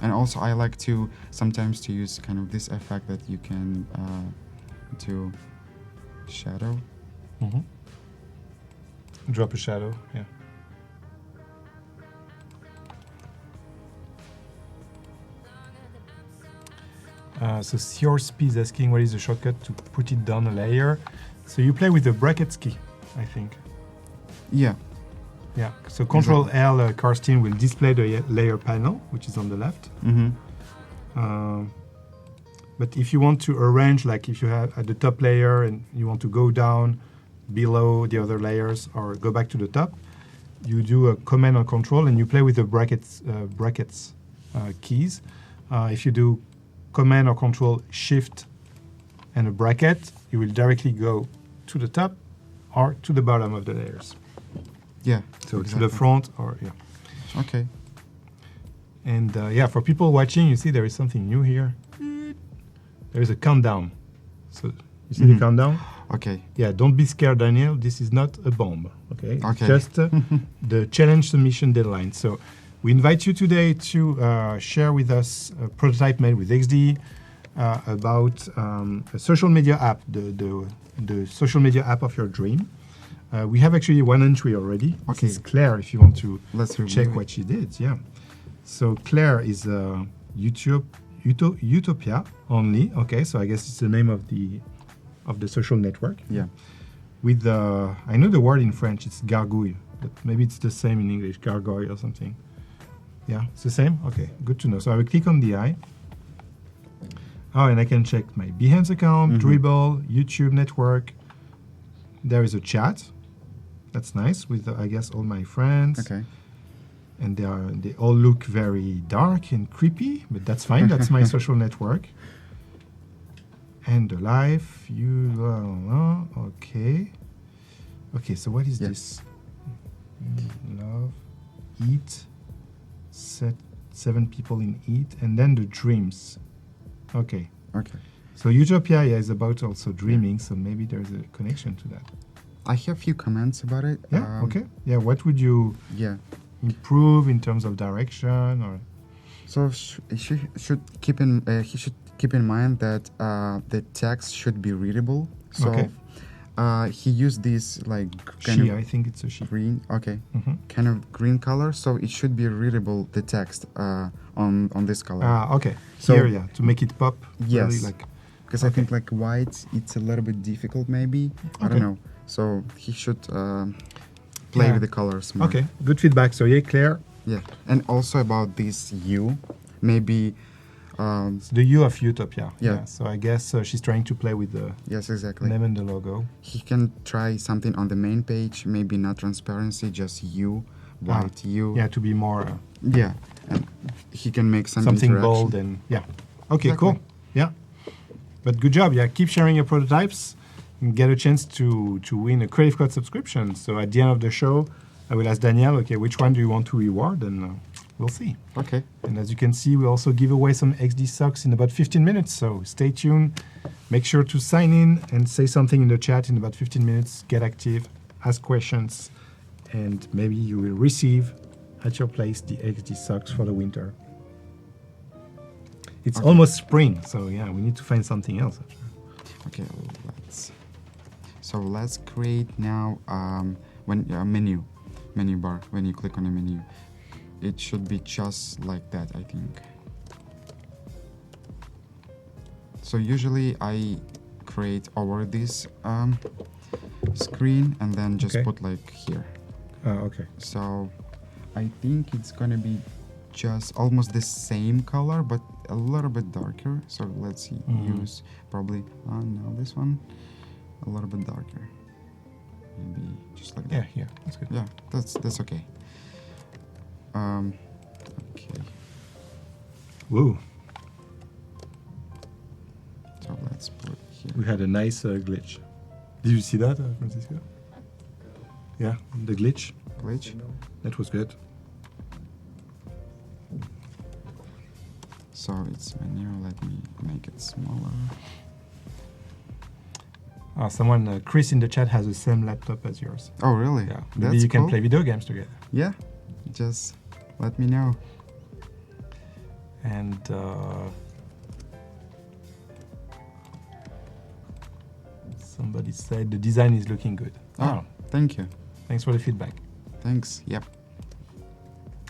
And also I like to sometimes to use kind of this effect that you can do shadow. Drop a shadow, yeah. So CRSP is asking what is the shortcut to put it down a layer. So you play with the brackets key, I think. Yeah. Yeah, so Control L, Karsten will display the layer panel, which is on the left. But if you want to arrange, like if you have at the top layer and you want to go down below the other layers or go back to the top, you do a Command or Control and you play with the brackets keys. If you do Command or Control Shift and a bracket, you will directly go to the top or to the bottom of the layers. Yeah. So to the front or, yeah. Okay. And yeah, for people watching, you see there is something new here. There is a countdown. So you see the countdown? Okay. Yeah, don't be scared, Daniel. This is not a bomb, okay? Okay. It's just the challenge submission deadline. So we invite you today to share with us a prototype made with XD about a social media app, the social media app of your dream. We have actually one entry already. Okay. This is Claire, if you want to check review what she did. Yeah. So Claire is Utopia only. Okay, so I guess it's the name of the social network. Yeah. With I know the word in French. It's gargouille, but maybe it's the same in English, gargoyle or something. Yeah, it's the same. Okay, good to know. So I will click on the eye. Oh, and I can check my Behance account, Dribble, YouTube network. There is a chat. That's nice with I guess all my friends. Okay. And they all look very dark and creepy, but that's fine. That's my social network. And the life, okay. Okay, so what is this? Love, eat, 7 people in eat, and then the dreams. Okay. Okay. So Utopia is about also dreaming, so maybe there's a connection to that. I have a few comments about it. Yeah, okay. Yeah, what would you improve in terms of direction or? So he should keep in mind that the text should be readable. So he used this like I think it's a she. Green, kind of green color. So it should be readable, the text on this color. Okay. So here, to make it pop. Yes. Really, like, because I think like white, it's a little bit difficult maybe. I don't know. So he should play with the colors more. Okay, good feedback. So yeah, Claire. Yeah, and also about this U, maybe the U of Utopia. Yeah. So I guess she's trying to play with the name and the logo. He can try something on the main page, maybe not transparency, just U, white U. Yeah, to be more. And he can make something bold and Okay, cool. Yeah, but good job. Yeah, keep sharing your prototypes. And get a chance to win a Creative Cloud subscription. So at the end of the show, I will ask Daniel, okay, which one do you want to reward? And we'll see. Okay. And as you can see, we also give away some XD socks in about 15 minutes. So stay tuned. Make sure to sign in and say something in the chat in about 15 minutes. Get active, ask questions, and maybe you will receive at your place the XD socks for the winter. It's almost spring, so yeah, we need to find something else. Okay, let's create now when menu bar. When you click on a menu, it should be just like that, I think. So usually I create over this screen and then just put like here. Okay. So I think it's gonna be just almost the same color, but a little bit darker. So let's see, use probably, no, this one, a little bit darker. Maybe just like that. Yeah, here, that's good. Yeah, that's okay. Okay. Whoa. So let's put it here. We had a nice glitch. Did you see that, Francisco? Yeah, the glitch. Glitch? That was good. So it's menu, let me make it smaller. Someone, Chris in the chat has the same laptop as yours. Oh, really? Yeah, maybe That's you can cool. play video games together. Yeah, just let me know. And somebody said the design is looking good. Oh, thank you. Thanks for the feedback. Thanks, yep.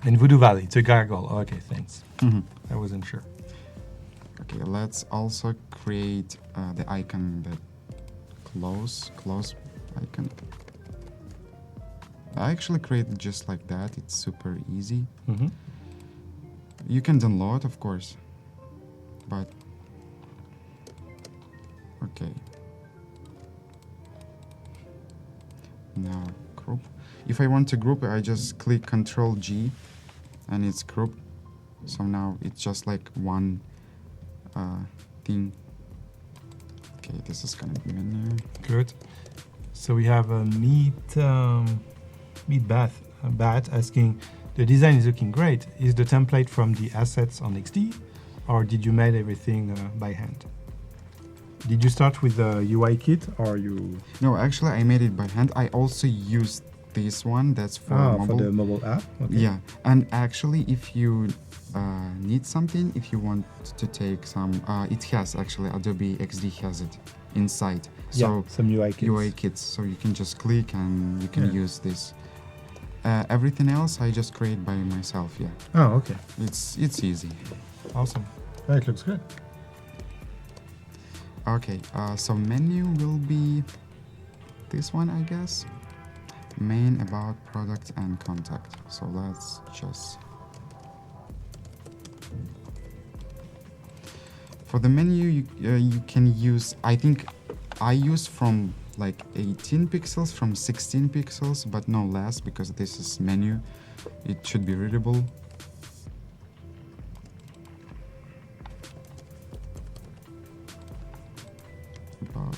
And Voodoo Valley, it's a gargoyle. Okay, thanks. Mhm. I wasn't sure. Okay, let's also create the icon, the close icon. I actually created just like that. It's super easy. Mm-hmm. You can download, of course, but okay. Now group. If I want to group, I just click Control G, and it's grouped. So now it's just like one thing. Okay, this is gonna be menu. Good. So we have a meat bat asking, the design is looking great. Is the template from the assets on XD, or did you make everything by hand? Did you start with the UI kit, or you? No, actually, I made it by hand. I also used this one. That's for mobile. For the mobile app. Okay. Yeah, and actually, if you need something, if you want to take some, it has actually Adobe XD has it inside. So yeah, some UI kits. UI kits. So you can just click and you can use this. Everything else I just create by myself. Yeah. Oh, okay. It's easy. Awesome. It looks good. Okay. So menu will be this one, I guess. Main, about, product, and contact. So let's just. For the menu, you can use. I think I use from like 18 pixels, from 16 pixels, but no less, because this is menu. It should be readable. About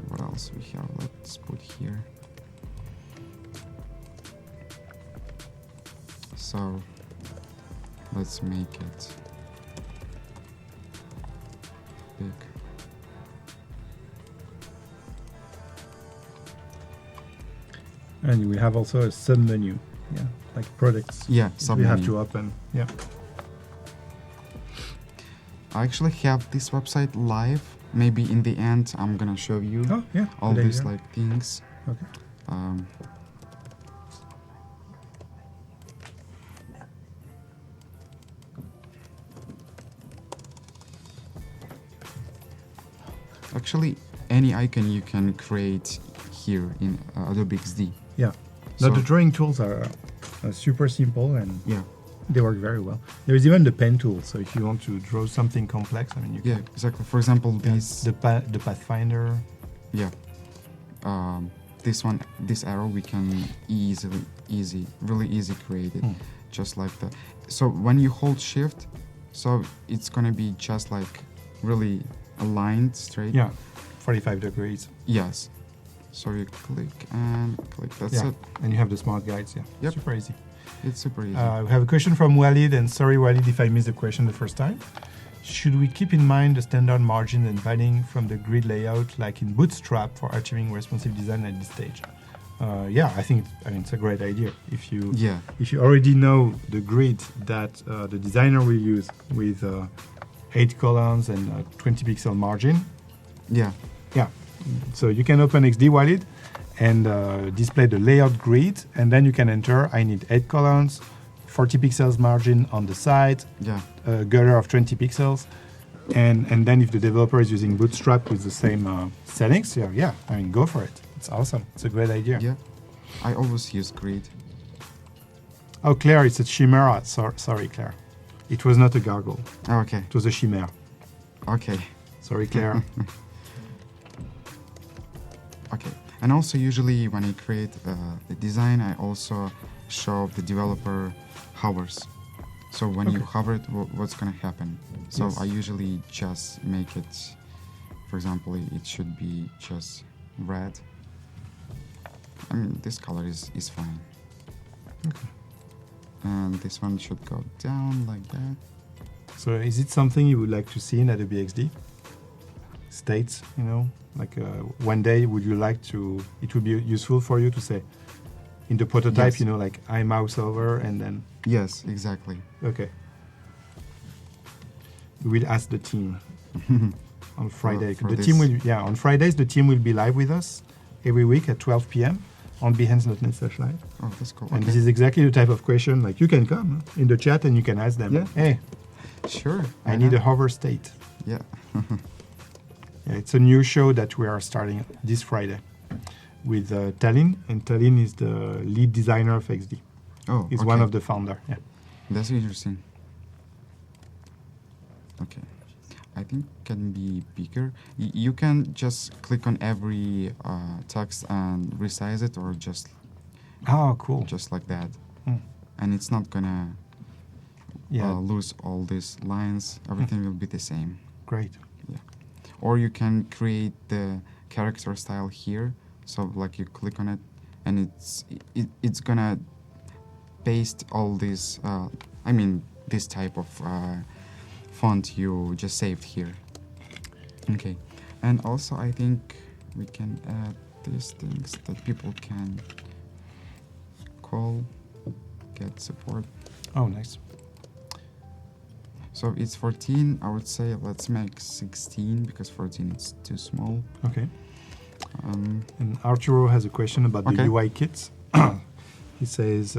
what else we have? Let's put here. So let's make it big. And we have also a sub menu, like products. Yeah, we have to open. Yeah. I actually have this website live. Maybe in the end, I'm gonna show you all these like things. Okay. Actually, any icon you can create here in Adobe XD. Yeah. So the drawing tools are super simple and yeah, they work very well. There is even the pen tool. So if you want to draw something complex, I mean, you can. Exactly. For example, this the Pathfinder. Yeah. This one, this arrow, we can really easy create it, just like that. So when you hold Shift, so it's gonna be just like really aligned straight. Yeah, 45 degrees. Yes. So you click and click. That's it. And you have the smart guides. Yeah. Yep. Super easy. It's super easy. We have a question from Walid, and sorry Walid if I missed the question the first time. Should we keep in mind the standard margin and padding from the grid layout, like in Bootstrap, for achieving responsive design at this stage? I think it's a great idea. If you already know the grid that the designer will use with 8 columns and 20 pixel margin. Yeah. So you can open XD Walid and display the layout grid, and then you can enter, I need 8 columns, 40 pixels margin on the side, a gutter of 20 pixels, And then if the developer is using Bootstrap with the same settings, yeah, I mean, go for it. It's awesome. It's a great idea. Yeah, I always use grid. Oh, Claire, it's a chimera. Sorry, Claire. It was not a gargoyle. Oh, okay. It was a chimera. Okay. Sorry, Claire. Okay. And also, usually when I create the design, I also show the developer hovers. So when you hover it, what's going to happen? So I usually just make it, for example, it should be just red. I mean, this color is fine. Okay. And this one should go down like that. So is it something you would like to see in Adobe XD? States, you know, like one day would you like to, it would be useful for you to say, in the prototype, you know, like I mouse over and then... Yes, exactly. Okay. We'll ask the team on Friday. For the team will, on Fridays the team will be live with us every week at 12 p.m. on behance.net/live. Oh, that's cool. And this is exactly the type of question, like you can come in the chat and you can ask them, hey, sure, I need a hover state. Yeah. Yeah, it's a new show that we are starting this Friday with Tallinn, and Tallinn is the lead designer of XD. Oh, he's one of the founder. Yeah, that's interesting. Okay, I think can be bigger. You can just click on every text and resize it, or just cool, just like that, and it's not gonna lose all these lines. Everything will be the same. Great. Yeah. Or you can create the character style here. So like you click on it, and it's gonna paste all this. I mean, this type of font you just saved here. Okay, and also I think we can add these things that people can call, get support. Oh, nice. So it's 14. I would say let's make 16 because 14 is too small. Okay. And Arturo has a question about the UI kits. He says,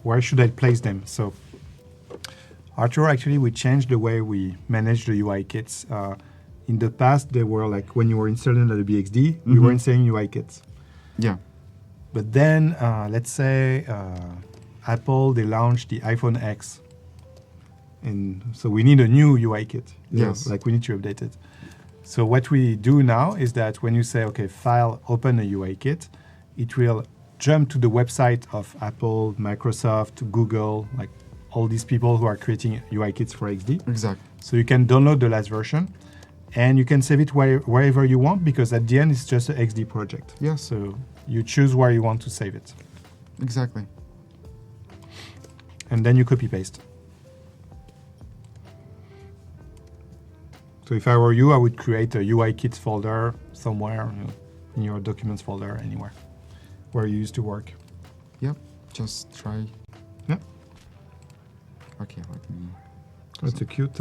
where should I place them? So, Arturo, actually, we changed the way we manage the UI kits. In the past, they were like when you were installing Adobe XD, we were installing UI kits. Yeah. But then, let's say, Apple, they launched the iPhone X. And so we need a new UI kit. Yes. Like we need to update it. So what we do now is that when you say, okay, file, open a UI kit, it will jump to the website of Apple, Microsoft, Google, like all these people who are creating UI kits for XD. Exactly. So you can download the last version and you can save it wherever you want, because at the end it's just an XD project. Yeah. So you choose where you want to save it. Exactly. And then you copy paste. So if I were you, I would create a UI kits folder somewhere, in your documents folder, anywhere where you used to work. Yep, just try. Yep. Okay, let me. It's a cute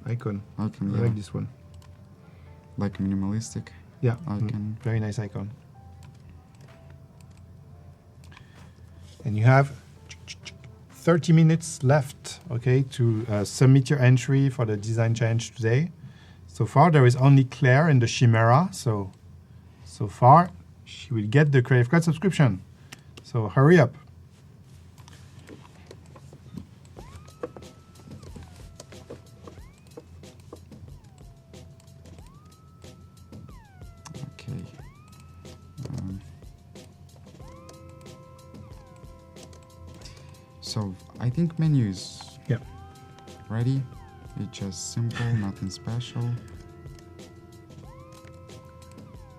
icon. I like this one. Like minimalistic. Yeah, icon. Very nice icon. And you have 30 minutes left, okay, to submit your entry for the design challenge today. So far, there is only Claire in the Chimera. So far, she will get the Creative Cloud subscription. So hurry up. Okay. So I think menu is ready. It's just simple, nothing special.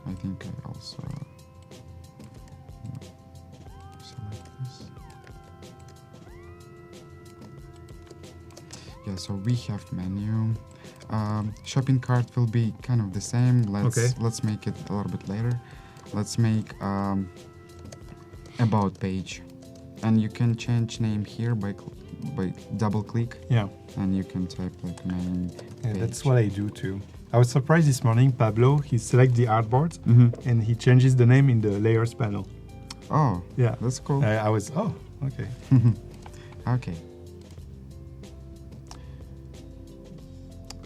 I think I also select this. Yeah, so we have menu. Shopping cart will be kind of the same. Let's make it a little bit later. Let's make about page, and you can change name here by double click. Yeah. And you can type like main page. That's what I do too. I was surprised this morning, Pablo, he selects the artboard and he changes the name in the layers panel. Oh, yeah. That's cool. I was, okay. Okay.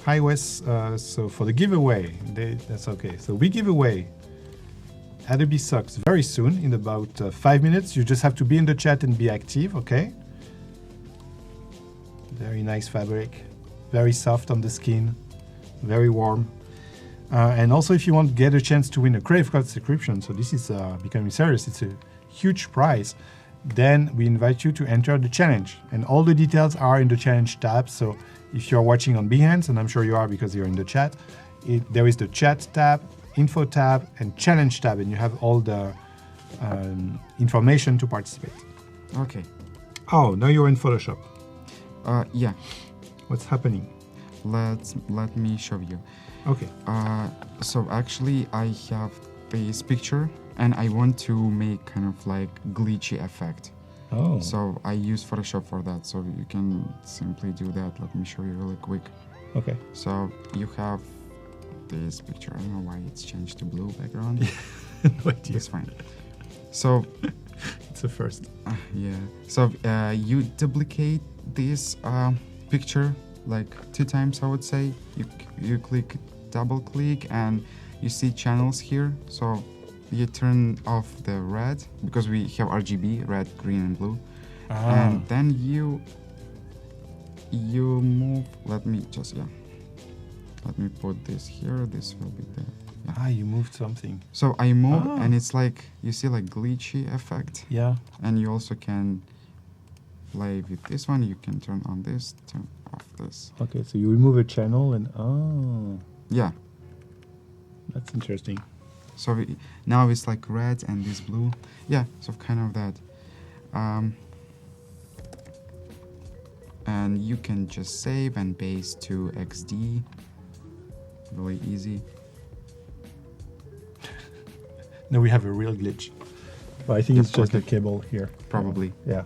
Hi Wes. So for the giveaway, that's okay. So we give away Adobe Socks very soon, in about 5 minutes. You just have to be in the chat and be active, okay? Very nice fabric, very soft on the skin, very warm. And also, if you want to get a chance to win a Creative Cloud subscription, so this is becoming serious, it's a huge prize, then we invite you to enter the challenge. And all the details are in the challenge tab. So if you're watching on Behance, and I'm sure you are because you're in the chat, there is the chat tab, info tab, and challenge tab, and you have all the information to participate. Okay. Oh, now you're in Photoshop. Yeah. What's happening? Let me show you. Okay. So actually I have this picture and I want to make kind of like glitchy effect. Oh. So I use Photoshop for that. So you can simply do that. Let me show you really quick. Okay. So you have this picture. I don't know why it's changed to blue background. No idea. It's fine. So it's a first. Yeah. So you duplicate this picture like 2 times, I would say. You click, double click, and you see channels here. So you turn off the red because we have RGB, red, green, and blue. And then you move. Let me put this here. This will be the. Yeah. You moved something. So I move, and it's like you see like glitchy effect. Yeah. And you also can play with this one. You can turn on this, turn off this. Okay, so you remove a channel and yeah, that's interesting. So now it's like red and this blue. Yeah, so kind of that. And you can just save and paste to XD. Really easy. Now we have a real glitch. But I think it's just the cable here. Probably. Yeah.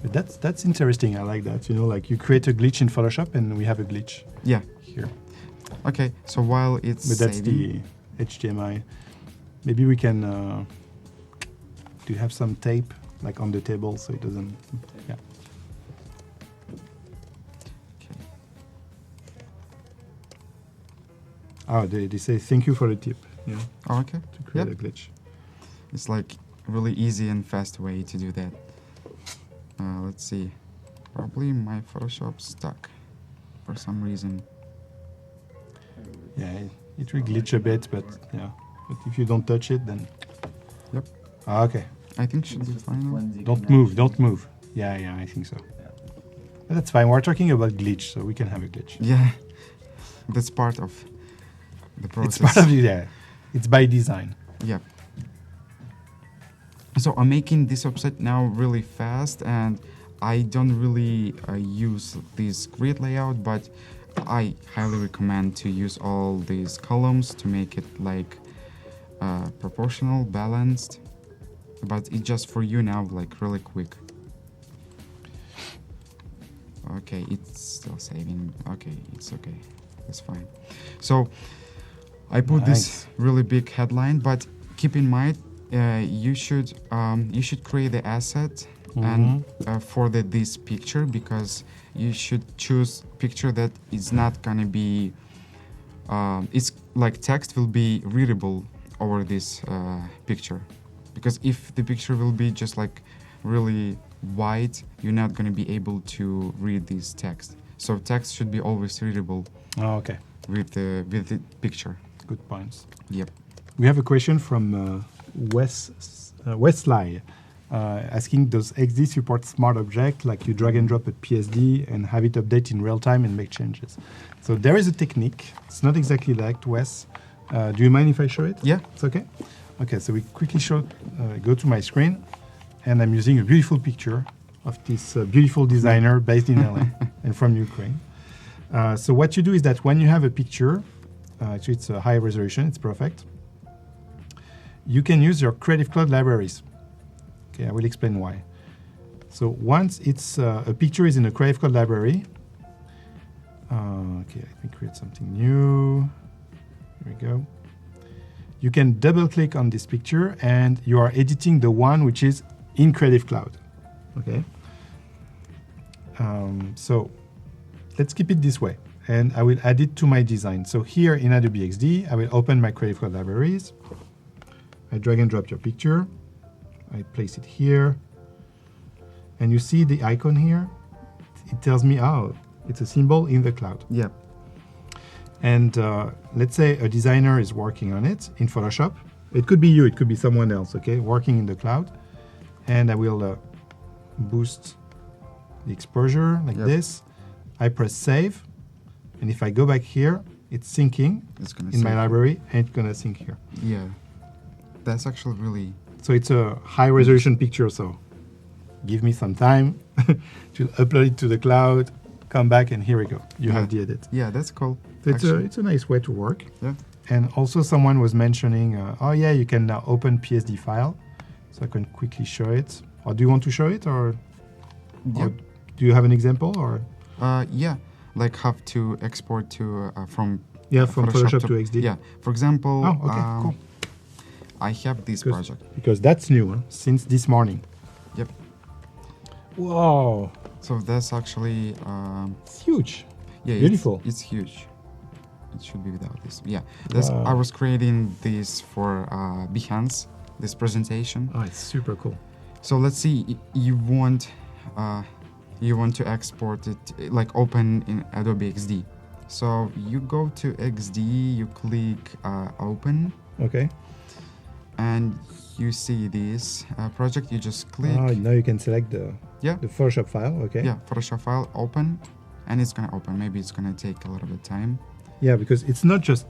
But that's interesting. I like that. You know, like you create a glitch in Photoshop and we have a glitch. Yeah. Here. Okay, so while it's But that's saving, the HDMI. Maybe we can. Do you have some tape like on the table so it doesn't? Yeah. Okay. Oh, they say thank you for the tip. Yeah. Oh, okay. To create a glitch. It's like really easy and fast way to do that. Let's see. Probably my Photoshop's stuck for some reason. Yeah, it will glitch a bit, but yeah. But if you don't touch it, then. Yep. Okay. I think should be fine now. Don't move. Don't move. Yeah, I think so. But that's fine. We're talking about glitch, so we can have a glitch. Yeah, that's part of the process. It's part of it. Yeah, it's by design. Yeah. So I'm making this website now really fast, and I don't really use this grid layout, but I highly recommend to use all these columns to make it like proportional, balanced. But it's just for you now, like really quick. Okay, it's still saving. Okay, it's okay. That's fine. So I put this really big headline, but keep in mind you should create the asset and for this picture, because you should choose picture that is not gonna be it's like text will be readable over this picture, because if the picture will be just like really white, you're not gonna be able to read this text. So text should be always readable. Oh, okay. With the picture. Good points. Yep. We have a question from Westley asking, does XD support smart object, like you drag and drop a PSD and have it update in real time and make changes? So there is a technique. It's not exactly like Wes. Do you mind if I show it? Yeah. It's okay? Okay, so we quickly go to my screen, and I'm using a beautiful picture of this beautiful designer based in LA and from Ukraine. So what you do is that when you have a picture, actually it's a high resolution, it's perfect, you can use your Creative Cloud libraries. Okay, I will explain why. So once it's a picture is in a Creative Cloud library, okay, let me create something new. Here we go. You can double click on this picture and you are editing the one which is in Creative Cloud. Okay. So let's keep it this way. And I will add it to my design. So here in Adobe XD, I will open my Creative Cloud libraries. I drag and drop your picture. I place it here. And you see the icon here? It tells me, oh, it's a symbol in the cloud. Yep. And let's say a designer is working on it in Photoshop. It could be you, it could be someone else, okay, working in the cloud. And I will boost the exposure like this. I press save. And if I go back here, it's syncing in my library, and it's going to sync here. Yeah. That's actually really... So it's a high-resolution picture, so give me some time to upload it to the cloud, come back, and here we go. You have the edit. Yeah, that's cool. So it's a nice way to work. Yeah. And also someone was mentioning, oh yeah, you can now open PSD file. So I can quickly show it. Or do you want to show it, or do you have an example, or? Yeah, like have to export to from Photoshop to XD. Yeah, for example, cool. I have this project. Because that's new, since this morning. Yep. Wow. So that's actually... it's huge. Yeah, beautiful. It's huge. It should be without this. Yeah, I was creating this for Behance, this presentation. Oh, it's super cool. So let's see, you want to export it, like open in Adobe XD. So you go to XD, you click open. Okay. And you see this project, you just click. Oh, now you can select the Photoshop file, okay. Yeah, Photoshop file, open, and it's gonna open. Maybe it's gonna take a little bit of time. Yeah, because it's not just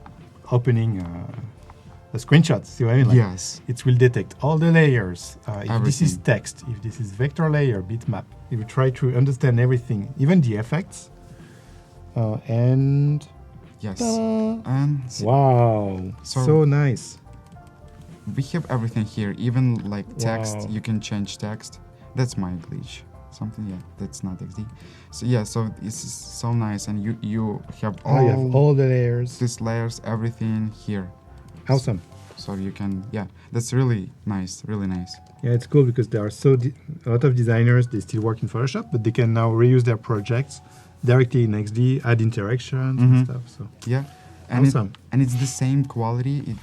opening the screenshots, see what I mean? Like, yes. It will detect all the layers. If this is text, if this is vector layer, bitmap, it will try to understand everything, even the effects. And... Yes. And wow, so nice. We have everything here, even like text, you can change text. That's my glitch. Something, that's not XD. So yeah, so this is so nice, and you have all the layers. These layers, everything here. Awesome. So you can, that's really nice, really nice. Yeah, it's cool because there are a lot of designers, they still work in Photoshop, but they can now reuse their projects directly in XD, add interactions and stuff. So yeah, and awesome. And it's the same quality.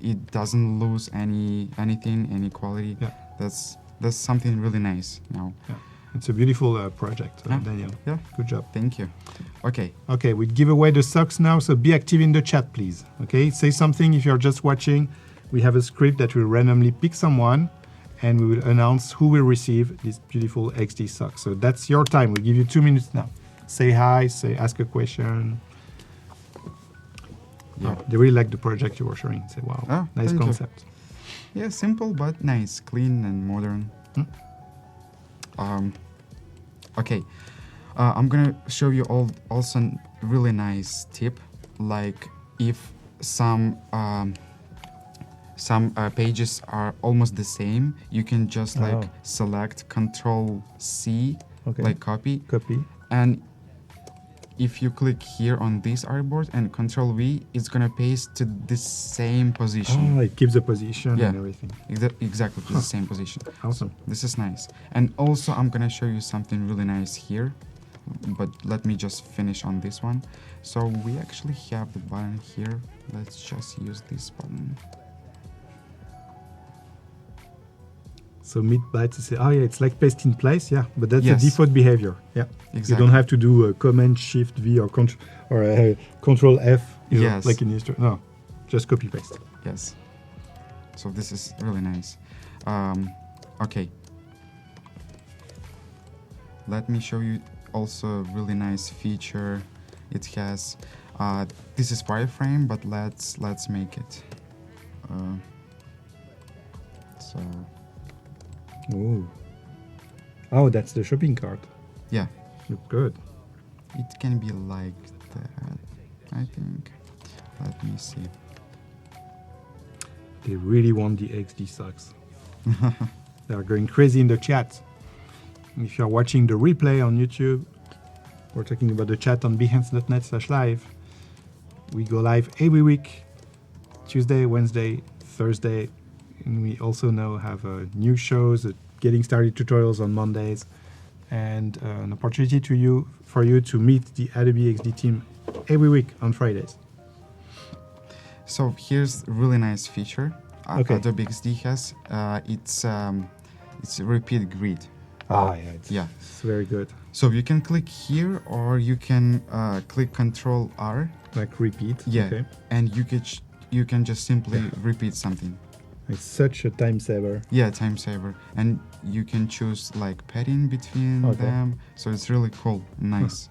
It doesn't lose any quality. Yeah. That's something really nice now. Yeah. It's a beautiful project, Daniel. Yeah. Good job. Thank you. Okay. Okay, we give away the socks now, so be active in the chat, please. Okay, say something if you're just watching. We have a script that will randomly pick someone, and we will announce who will receive this beautiful XD socks. So that's your time. We'll give you 2 minutes now. Say hi, ask a question. Yeah. Oh, they really like the project you were showing. Say, wow, nice concept. Yeah, simple but nice, clean and modern. Okay, I'm gonna show you also a really nice tip. Like if some pages are almost the same, you can just like select Control-C, like copy, and if you click here on this artboard and Control-V, it's gonna paste to the same position. Oh, it keeps the position and everything. Exactly, to the same position. Awesome. This is nice. And also, I'm gonna show you something really nice here, but let me just finish on this one. So we actually have the button here. Let's just use this button. So mid-byte to say, oh yeah, it's like paste in place, but that's the default behavior. Yeah, exactly. You don't have to do a Command Shift V or Control F, like in history. No, just copy paste. Yes. So this is really nice. Okay. Let me show you also a really nice feature. It has this is wireframe, but let's make it. So. Ooh. Oh, that's the shopping cart. Yeah. Look good. It can be like that, I think. Let me see. They really want the XD socks. They are going crazy in the chat. If you're watching the replay on YouTube, we're talking about the chat on behance.net/live. We go live every week, Tuesday, Wednesday, Thursday. And we also now have new shows, getting started tutorials on Mondays. and an opportunity for you to meet the Adobe XD team every week on Fridays. So here's a really nice feature Okay. Adobe XD has. It's a repeat grid. Yeah, it's very good. So you can click here, or you can click Control R. Like repeat. Yeah, Okay. and you can just simply repeat something. It's such a time saver. Yeah, time saver, and you can choose like padding between them. So it's really cool, nice.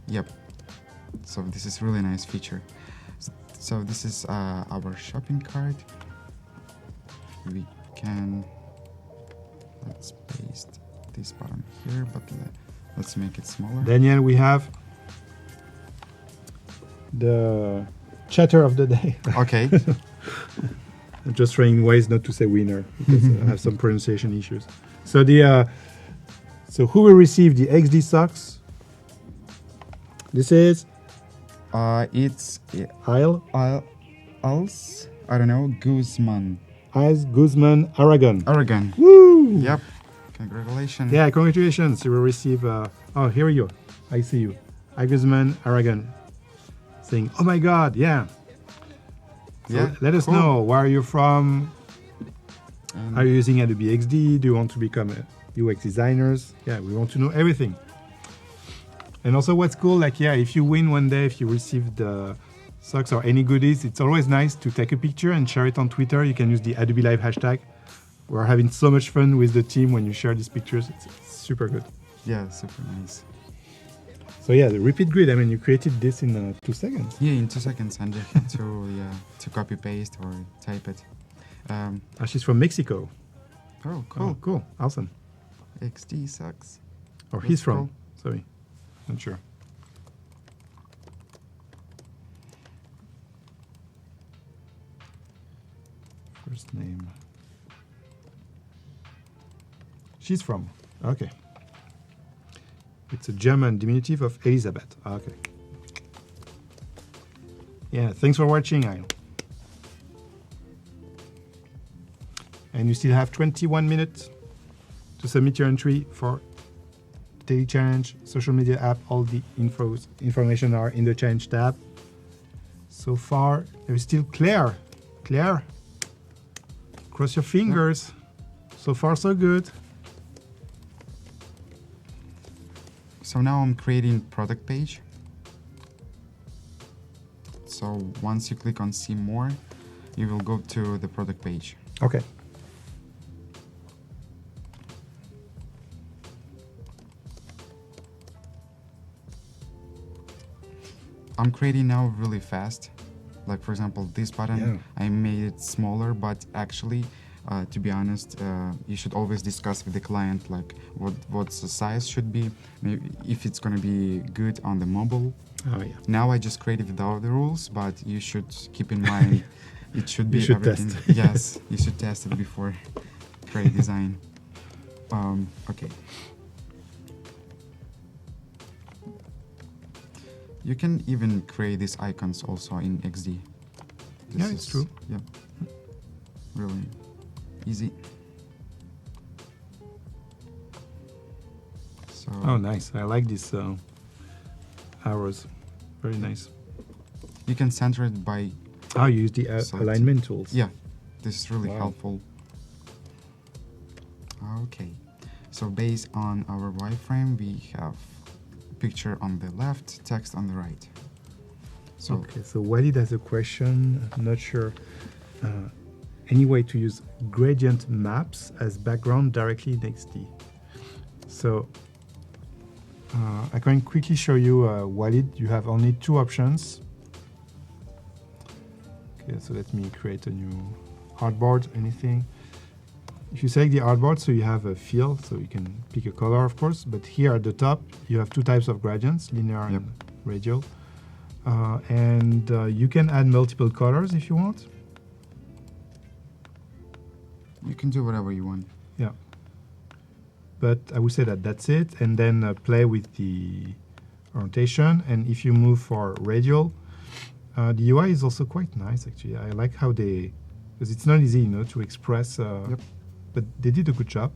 Yep. So this is really nice feature. So this is our shopping cart. We can let's paste this button here, but let's make it smaller. Daniel, we have the chatter of the day. Okay. I'm just trying ways not to say winner because I have some pronunciation issues. So so who will receive the XD socks? This is It's Isle I don't know, Guzman. Guzman Aragon. Oregon. Woo! Yep. Congratulations. Yeah, congratulations. You will receive. Oh, here you. I see you. Guzman Aragon. Saying, "Oh my God, yeah." So Yeah. let us cool. know where are you from. Are you using Adobe XD? Do you want to become a UX designers? Yeah, we want to know everything. And also what's cool, like, yeah, if you win one day, if you receive the socks or any goodies, it's always nice to take a picture and share it on Twitter. You can use the Adobe Live hashtag. We're having so much fun with the team when you share these pictures. It's super good. Yeah, super nice. So yeah, the repeat grid, I mean, you created this in 2 seconds. Yeah, in 2 seconds, and just had to copy paste or type it. She's from Mexico. Oh, cool. Oh, cool. Awesome. XD sucks. Or That's he's from. cool. Sorry. Not sure. First name. She's from. Okay. It's a German diminutive of Elizabeth. Okay. Yeah, thanks for watching, Ail. And you still have 21 minutes to submit your entry for daily challenge, social media app. All the information are in the challenge tab. So far, there is still Claire. Claire, cross your fingers. So far, so good. So now I'm creating product page. So once you click on see more, you will go to the product page. Okay. I'm creating now really fast. Like for example, this button, I made it smaller, but actually, to be honest, you should always discuss with the client like what the size should be, maybe if it's gonna be good on the mobile. Oh yeah. Now I just created without the rules, but you should keep in mind it should be You should everything. test. Yes, you should test it before create design. Okay. You can even create these icons also in XD. Yeah, it's true. Yeah, really easy. So. Oh, nice. I like these arrows. Very nice. You can center it by. You use the alignment tools. Yeah, this is really Wow. helpful. Okay, so based on our wireframe, we have picture on the left, text on the right. So Okay, so Walid has a question. I'm not sure. Any way to use gradient maps as background directly in XD? So I can quickly show you, Walid. You have only 2 options. Okay, so let me create a new artboard, anything. If you select the artboard, so you have a fill, so you can pick a color, of course, but here at the top, you have 2 types of gradients, linear and radial. And you can add multiple colors if you want. you can do whatever you want. Yeah. But I would say that that's it, and then play with the orientation, and if you move for radial, the UI is also quite nice, actually. I like how they, because it's not easy, to express, but they did a good job.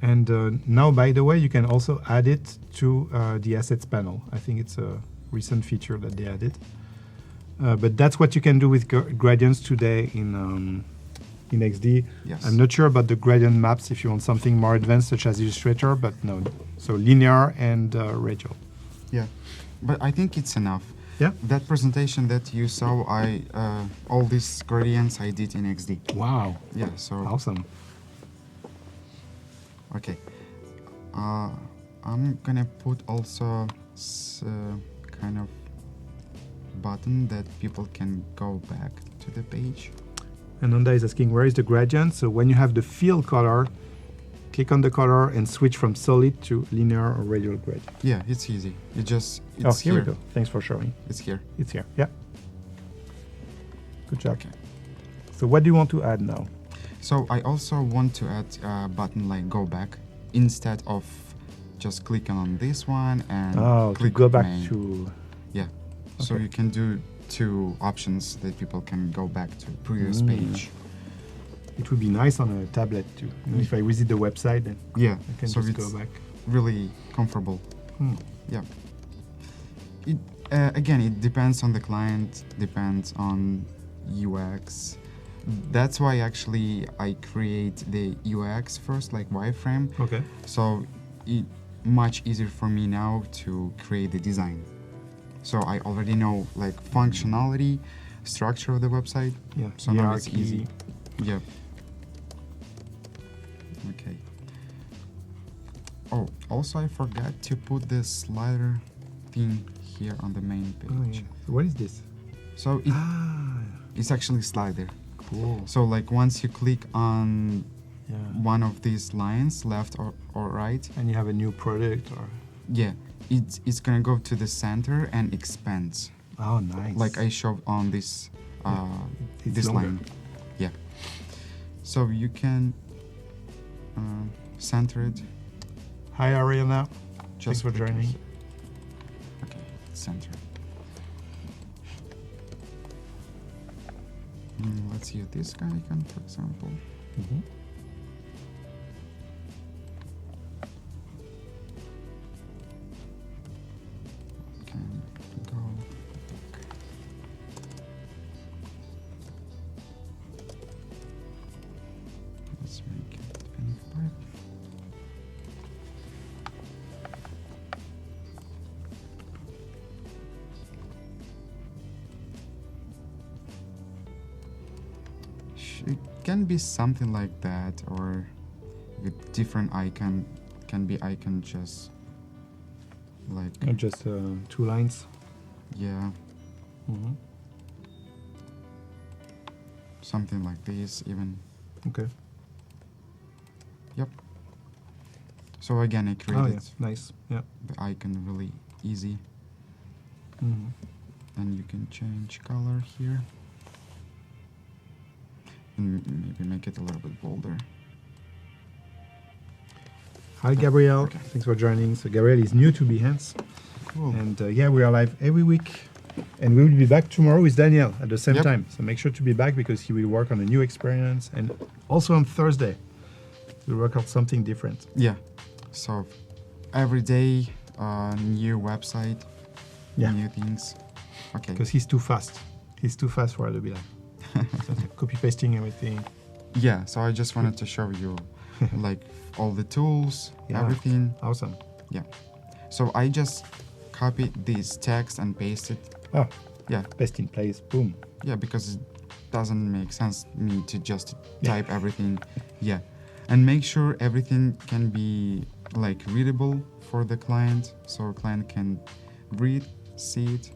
And now, by the way, you can also add it to the assets panel. I think it's a recent feature that they added. But that's what you can do with gradients today in XD. Yes. I'm not sure about the gradient maps if you want something more advanced, such as Illustrator, but no. So linear and radial. Yeah, but I think it's enough. Yeah. That presentation that you saw, all these gradients I did in XD. Wow. Yeah. So Awesome. okay. I'm gonna put also kind of button that people can go back to the page. And Nanda is asking, where is the gradient? So when you have the fill color, click on the color and switch from solid to linear or radial gradient. Yeah, it's easy. It's here we go. Thanks for showing. It's here. It's here. Yeah. Good job. Okay. So what do you want to add now? So I also want to add a button like go back instead of just clicking on this one and click to go back main. to. Yeah. Okay. So you can do two options that people can go back to previous page. It would be nice on a tablet too. If I visit the website, then yeah, I can so just it's go back. Really comfortable. Yeah. It again, it depends on the client, depends on UX. That's why actually I create the UX first, like wireframe. Okay. So it's much easier for me now to create the design. So I already know like functionality, structure of the website. Yeah. So now it's easy. Yeah. Okay. Oh, also I forgot to put the slider thing here on the main page. Oh, yeah. So what is this? So it's actually slider. Cool. So like once you click on Yeah. one of these lines, left or right, And you have a new product or. yeah, it's gonna go to the center and expands. Oh, nice. Like I showed on this It's this longer. line. Yeah. So you can center it. Hi, Ariana. Thanks Just for click joining. here. Okay, center. Let's use this guy icon, for example. Can go back. Let's make it 25. It can be something like that, or with different icon. Can be icon just like Just 2 lines. yeah, something like this even. Okay. Yep. So again, I Oh, created yeah. Nice. Yeah. the icon really easy, Mhm. and you can change color here, and maybe make it a little bit bolder. Hi, Gabrielle. Okay. Thanks for joining. So Gabrielle is new to Behance. Cool. And yeah, we are live every week. And we will be back tomorrow with Daniel at the same Yep. time. So make sure to be back because he will work on a new experience. And also on Thursday, we'll work out something different. Yeah. So every day, new website, Yeah. new things. Okay. Because he's too fast. He's too fast for Adobe Live. So copy pasting everything. Yeah. So I just wanted to show you, like all the tools, Yeah. everything. Awesome. Yeah. So I just copied this text and paste it. Oh, Yeah. paste in place. Boom. Yeah, because it doesn't make sense me to just Yeah. type everything. Yeah. And make sure everything can be like readable for the client, so client can read, see it.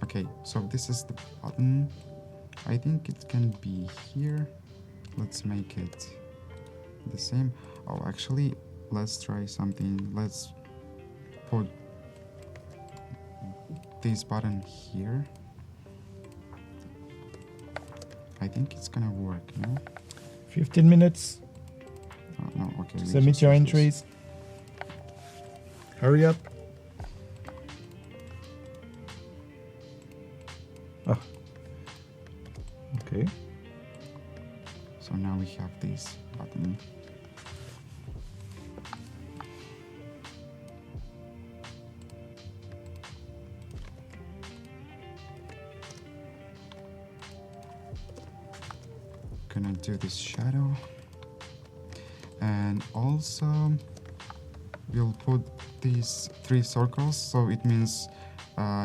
Okay, so this is the button. I think it can be here. Let's make it the same. Oh, actually, let's try something. Let's put this button here. I think it's gonna work, no? 15 minutes. Oh, no, okay. we Submit just your use this. entries. Hurry up. Oh. Okay. So now we have this button. gonna do this shadow. And also, we'll put these 3 circles, so it means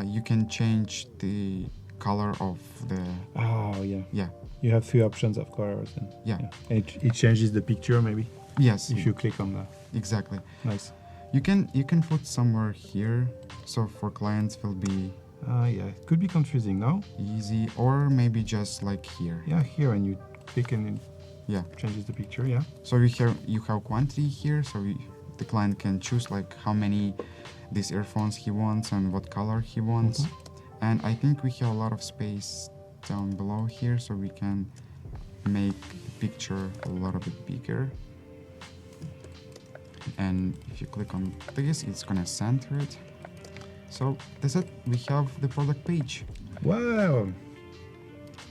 you can change the color of the... Oh, yeah. Yeah. You have 3 options of colors. And, yeah. And it changes the picture, maybe? Yes. If you click on that. Exactly. Nice. You can put somewhere here, so for clients will be... yeah, it could be confusing, no? Easy, or maybe just like here. Yeah, here, and you click and it changes the picture, yeah. So you have quantity here, so the client can choose like how many these earphones he wants and what color he wants. And I think we have a lot of space down below here, so we can make the picture a little bit bigger. And if you click on this, it's gonna center it. So that's it, we have the product page. Wow!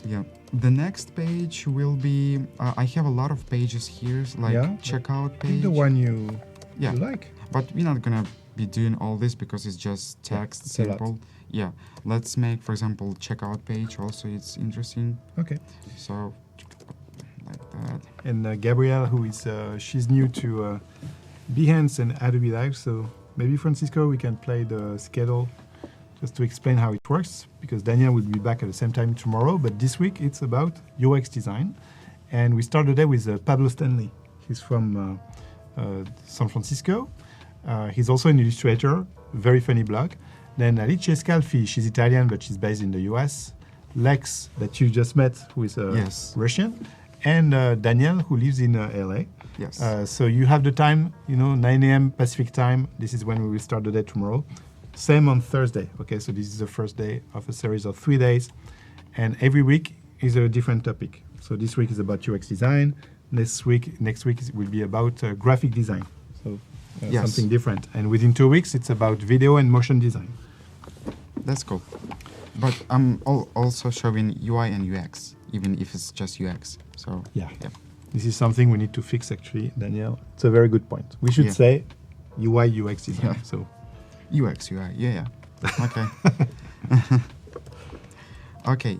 Yeah, the next page will be, I have a lot of pages here, like checkout page. The one you like. But we're not gonna be doing all this because it's just text, simple. Yeah, let's make, for example, checkout page also, it's interesting. Okay. So, like that. And Gabrielle, who is, she's new to Behance and Adobe Live, so maybe Francisco, we can play the schedule just to explain how it works, because Daniel will be back at the same time tomorrow, but this week it's about UX design. And we start the day with Pablo Stanley. He's from San Francisco. He's also an illustrator, very funny blog. Then Alice Scalfi, she's Italian, but she's based in the US. Lex, that you just met, who is Russian. And Daniel, who lives in LA. Yes. So you have the time, 9 a.m. Pacific time. This is when we will start the day tomorrow. Same on Thursday. Okay, so this is the first day of a series of 3 days. And every week is a different topic. So this week is about UX design. Next week will be about graphic design. So something different. And within 2 weeks, it's about video and motion design. That's cool. But I'm also showing UI and UX, even if it's just UX. So yeah. This is something we need to fix, actually, Daniel. It's a very good point. We should say UI, UX design. So UX, UI, yeah. Okay. Okay,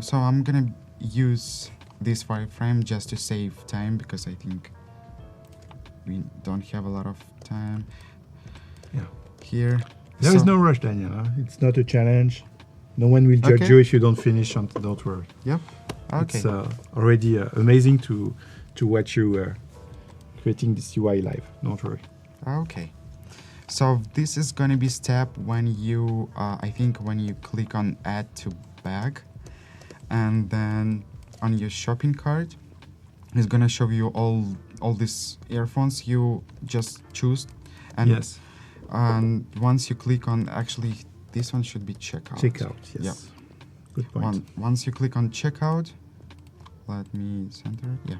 so I'm gonna use this wireframe just to save time, because I think we don't have a lot of time here. There is no rush, Daniel. Huh? It's not a challenge. No one will judge you if you don't finish. Don't worry. Yep. Okay. It's already amazing to watch you creating this UI live. Don't worry. Okay. So this is going to be step when you, I think when you click on add to bag, and then on your shopping cart, it's going to show you all these earphones you just choose. And and once you click on, actually this one should be checkout. Checkout, yes. Yeah. Good point. Once you click on checkout, let me center it.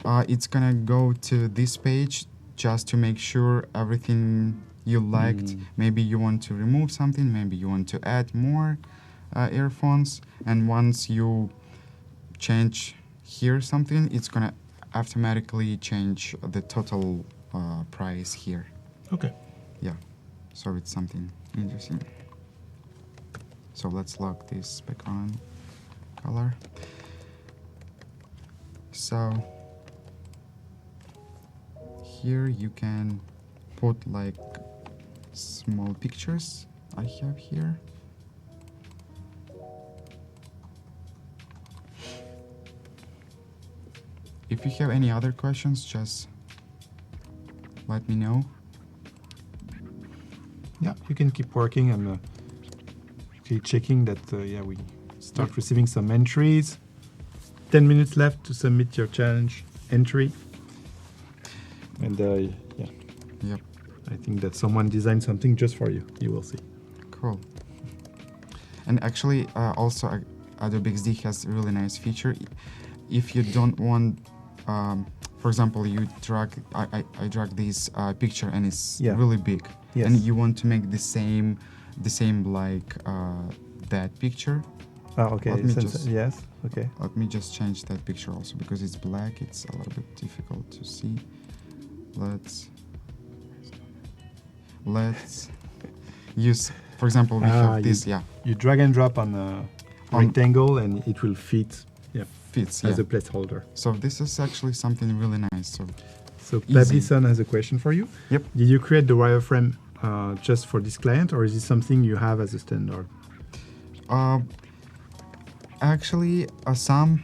Yeah. It's gonna go to this page just to make sure everything you liked. Maybe you want to remove something, maybe you want to add more earphones. And once you change here something, it's gonna automatically change the total price here. Okay. Yeah. So it's something interesting. So let's lock this background color. So here you can put like small pictures I have here. If you have any other questions, just let me know. Yeah, you can keep working and keep checking that we start receiving some entries. 10 minutes left to submit your challenge entry. And Yep. I think that someone designed something just for you. You will see. Cool. And actually, also Adobe XD has a really nice feature. If you don't want, for example, you drag, I drag this picture and it's really big, and you want to make the same like that picture. Oh, okay. Yes. Okay. Let me just change that picture also, because it's black. It's a little bit difficult to see. Let's use, for example, we have this. You drag and drop on a rectangle, and it will fit. Yeah. fits as a placeholder. So this is actually something really nice. So Pablison has a question for you. Yep. Did you create the wireframe just for this client, or is this something you have as a standard? Actually, some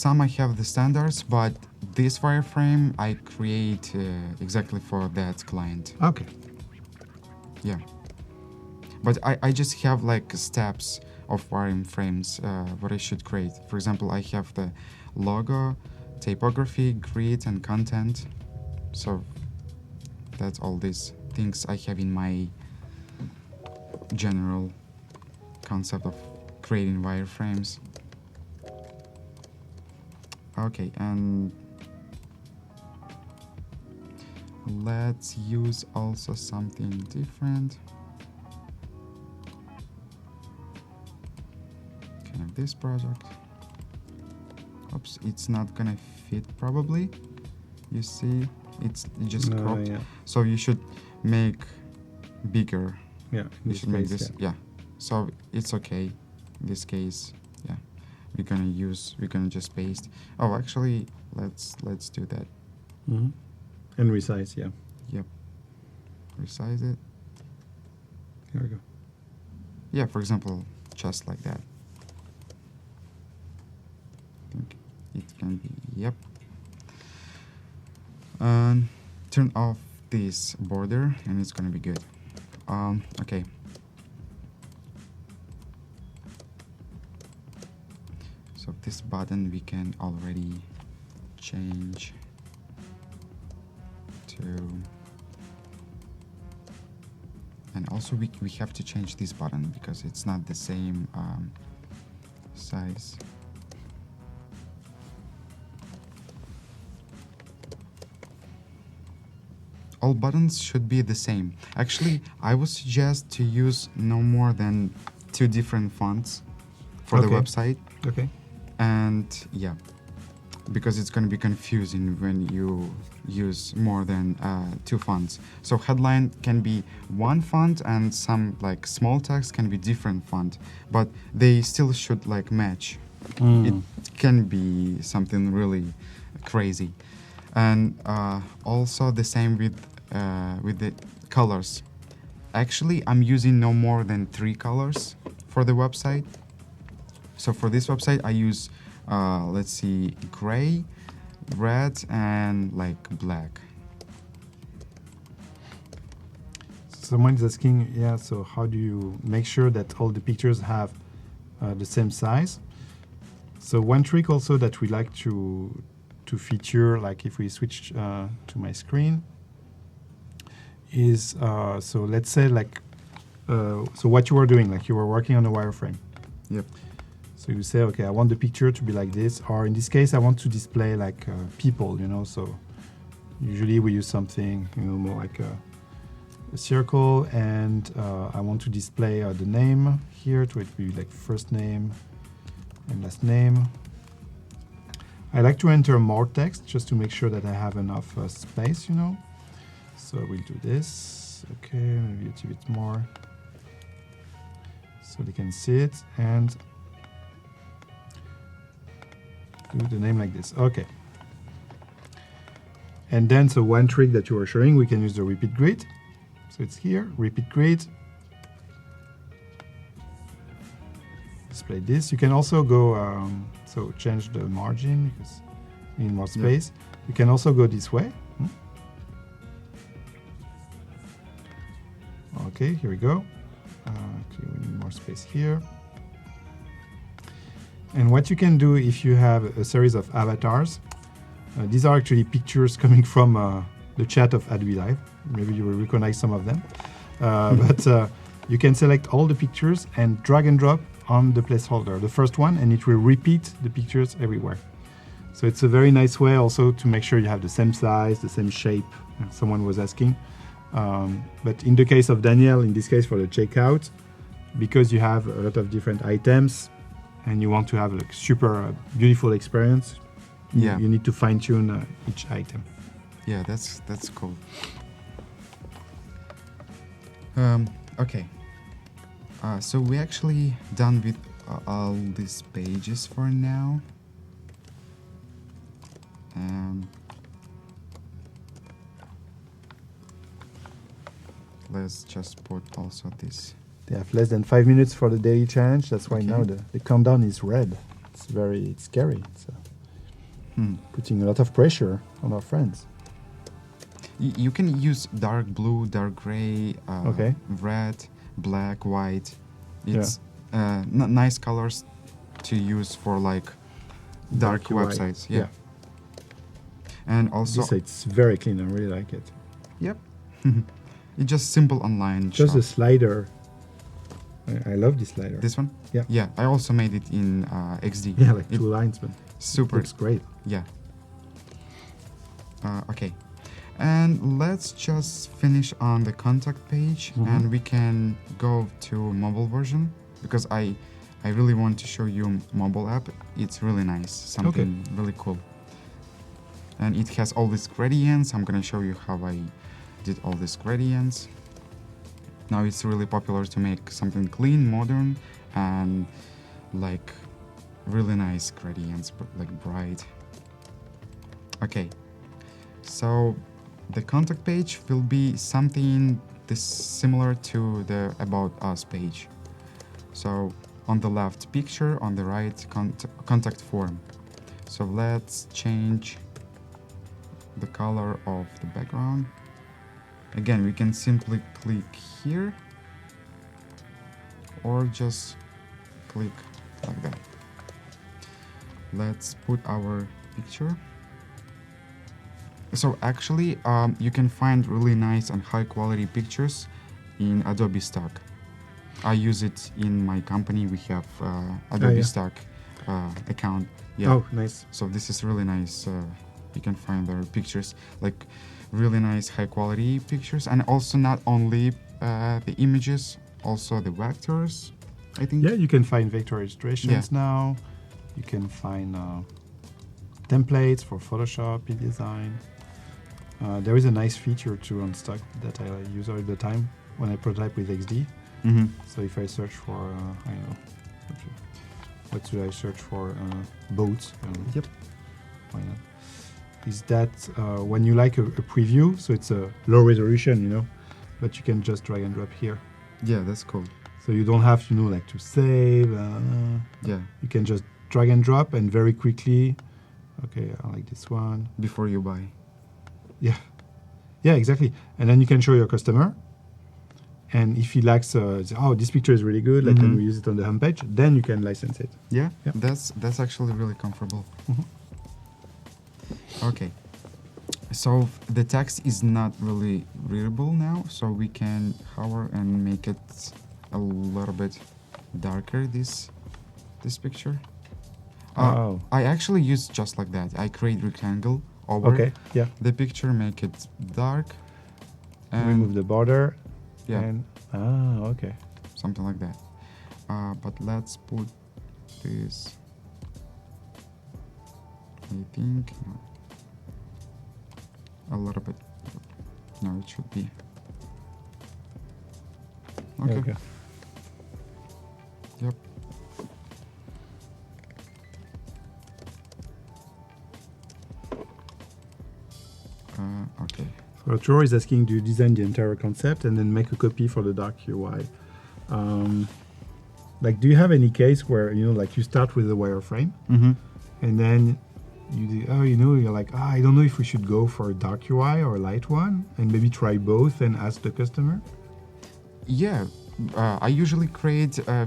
I have the standards, but this wireframe I create exactly for that client. Okay. Yeah. But I just have like steps of wireframes what I should create. For example, I have the logo, typography, grid, and content. So that's all these things I have in my general concept of creating wireframes. Okay, and let's use also something different. Kind of this project. Oops, it's not gonna fit probably. You see, it just cropped. Yeah. So you should make bigger. Yeah. You should make this. Yeah. So it's okay. In this case, yeah. We're gonna just paste. Oh, actually, let's do that. Mm-hmm. And resize, yeah. Yep. Resize it. Here we go. Yeah, for example, just like that. I think it can be, yep. And turn off this border and it's gonna be good. Okay. So this button we can already change to, and also we have to change this button because it's not the same size. All buttons should be the same. Actually, I would suggest to use no more than 2 different fonts for the website. Okay. And yeah, because it's going to be confusing when you use more than 2 fonts. So headline can be 1 font and some like small text can be different font, but they still should like match. It can be something really crazy. And also the same with the colors. Actually, I'm using no more than 3 colors for the website. So for this website, I use, let's see, gray, red, and like black. Someone is asking, yeah, so how do you make sure that all the pictures have the same size? So one trick also that we like to feature, like if we switch to my screen, is, so let's say like, so what you were doing, like you were working on a wireframe. Yep. So you say, okay, I want the picture to be like this, or in this case, I want to display like people, you know, so usually we use something, you know, more like a circle, and I want to display the name here, to it be like first name and last name. I like to enter more text just to make sure that I have enough space, you know. So we'll do this. Okay, maybe it's a bit more so they can see it, and do the name like this. Okay. And then, so one trick that you were showing, we can use the repeat grid. So it's here, repeat grid. Display this. You can also go, so change the margin because you need more space. Yeah. You can also go this way. Okay, here we go. Actually, we need more space here. And what you can do if you have a series of avatars, these are actually pictures coming from the chat of Adobe Live. Maybe you will recognize some of them. But you can select all the pictures and drag and drop on the placeholder, the first one, and it will repeat the pictures everywhere. So it's a very nice way also to make sure you have the same size, the same shape. Someone was asking. But in the case of Daniel, in this case for the checkout, because you have a lot of different items and you want to have like super beautiful experience, you need to fine tune each item. Yeah, that's cool. Okay. So we actually done with all these pages for now. And let's just put also this. They have less than 5 minutes for the daily challenge. That's why Okay. now the countdown is red. It's scary. It's putting a lot of pressure on our friends. You can use dark blue, dark gray, Okay. red, black, white. It's nice colors to use for like dark UI. websites. Yeah. And also, It's very clean. I really like it. yep. It's just simple online Just shop. a slider. I love this slider. This one? Yeah. Yeah, I also made it in XD. Yeah, like It 2 lines, but super. looks great. Yeah. Okay. And let's just finish on the contact page, and we can go to mobile version because I really want to show you mobile app. It's really nice, something really cool. And it has all these gradients. I'm gonna show you how I did all these gradients. Now it's really popular to make something clean, modern, and like really nice gradients, but like bright. Okay, so the contact page will be something this similar to the About Us page. So on the left picture, on the right contact form. So let's change the color of the background. Again, we can simply click here or just click like that. Let's put our picture. So actually, you can find really nice and high quality pictures in Adobe Stock. I use it in my company. We have Adobe Stock account. Yeah. Oh, nice. So this is really nice. You can find their pictures, like really nice high quality pictures, and also not only the images, also the vectors, I think. Yeah, you can find vector illustrations now. You can find templates for Photoshop, InDesign. There is a nice feature too on Stock that I use all the time when I prototype with XD. So if I search for, I don't know, what should I search for? Boats. Yep. Why not? Is that when you like a preview, so it's a low resolution, you know, but you can just drag and drop here. Yeah, that's cool. So you don't have to know like to save. Yeah. You can just drag and drop and very quickly. Okay, I like this one. Before you buy. Yeah, yeah, exactly. And then you can show your customer. And if he likes, oh, this picture is really good, like can we use it on the homepage? Then you can license it. Yeah, Yeah. that's actually really comfortable. Okay, so the text is not really readable now, so we can hover and make it a little bit darker. This picture. Oh. I actually use just like that. I create rectangle over the picture, make it dark, and remove the border. Yeah. And, okay. Something like that. But let's put this. I think a little bit. No, it should be. Okay. Yep. Okay. So Arturo is asking, do you design the entire concept and then make a copy for the dark UI? Like, do you have any case where, you know, like you start with a wireframe and then you're like, I don't know if we should go for a dark UI or a light one, and maybe try both and ask the customer? Yeah, I usually create a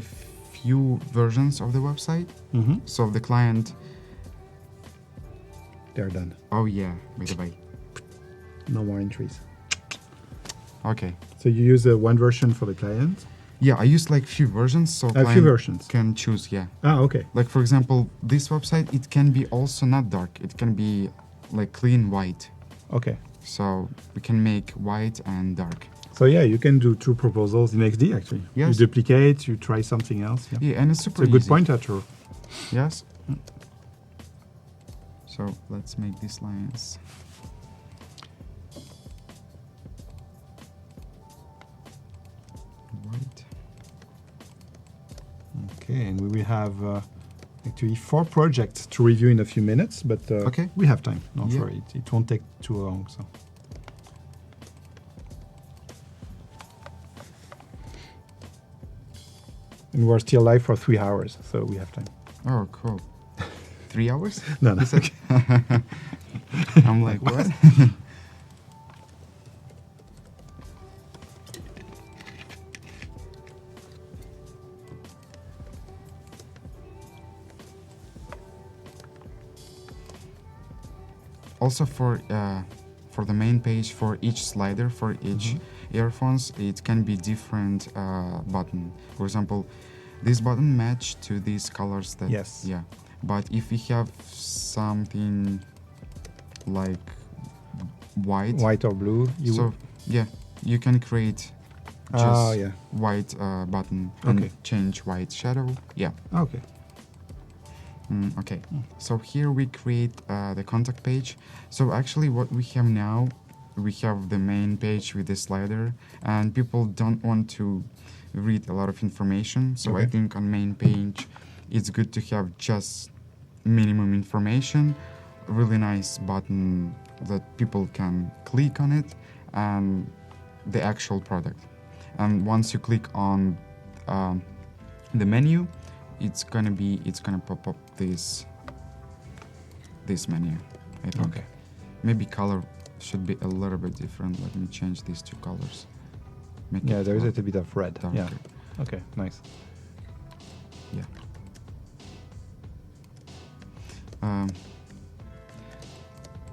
few versions of the website. So the client. They're done. Oh yeah, by the way. No more entries. Okay. So you use one version for the client? Yeah, I use like few versions, so A few versions can choose. Yeah. Okay. Like for example, this website, it can be also not dark. It can be like clean white. Okay. So we can make white and dark. So yeah, you can do 2 proposals in XD actually. Yes. You duplicate, you try something else. Yeah, and it's super It's a good easy. point, Arturo. Yes. So let's make these lines. White. Okay, and we will have actually 4 projects to review in a few minutes, but okay. we have time. Don't worry, it won't take too long. So. And we're still live for 3 hours, so we have time. Oh, cool. 3 hours? No. Okay. I'm like, what? Also for the main page, for each slider, for each earphones, it can be different button. For example, this button match to these colors that yeah. But if we have something like white or blue, you can create just white button and change white shadow. Yeah. Okay. Okay, so here we create the contact page. So actually what we have now, we have the main page with the slider, and people don't want to read a lot of information. So I think on main page, it's good to have just minimum information, really nice button that people can click on it, and the actual product. And once you click on the menu, it's gonna pop up this menu, I think. Okay. Maybe color should be a little bit different. Let me change these 2 colors. There is a bit of red. Darker. Yeah. Okay, nice. Yeah.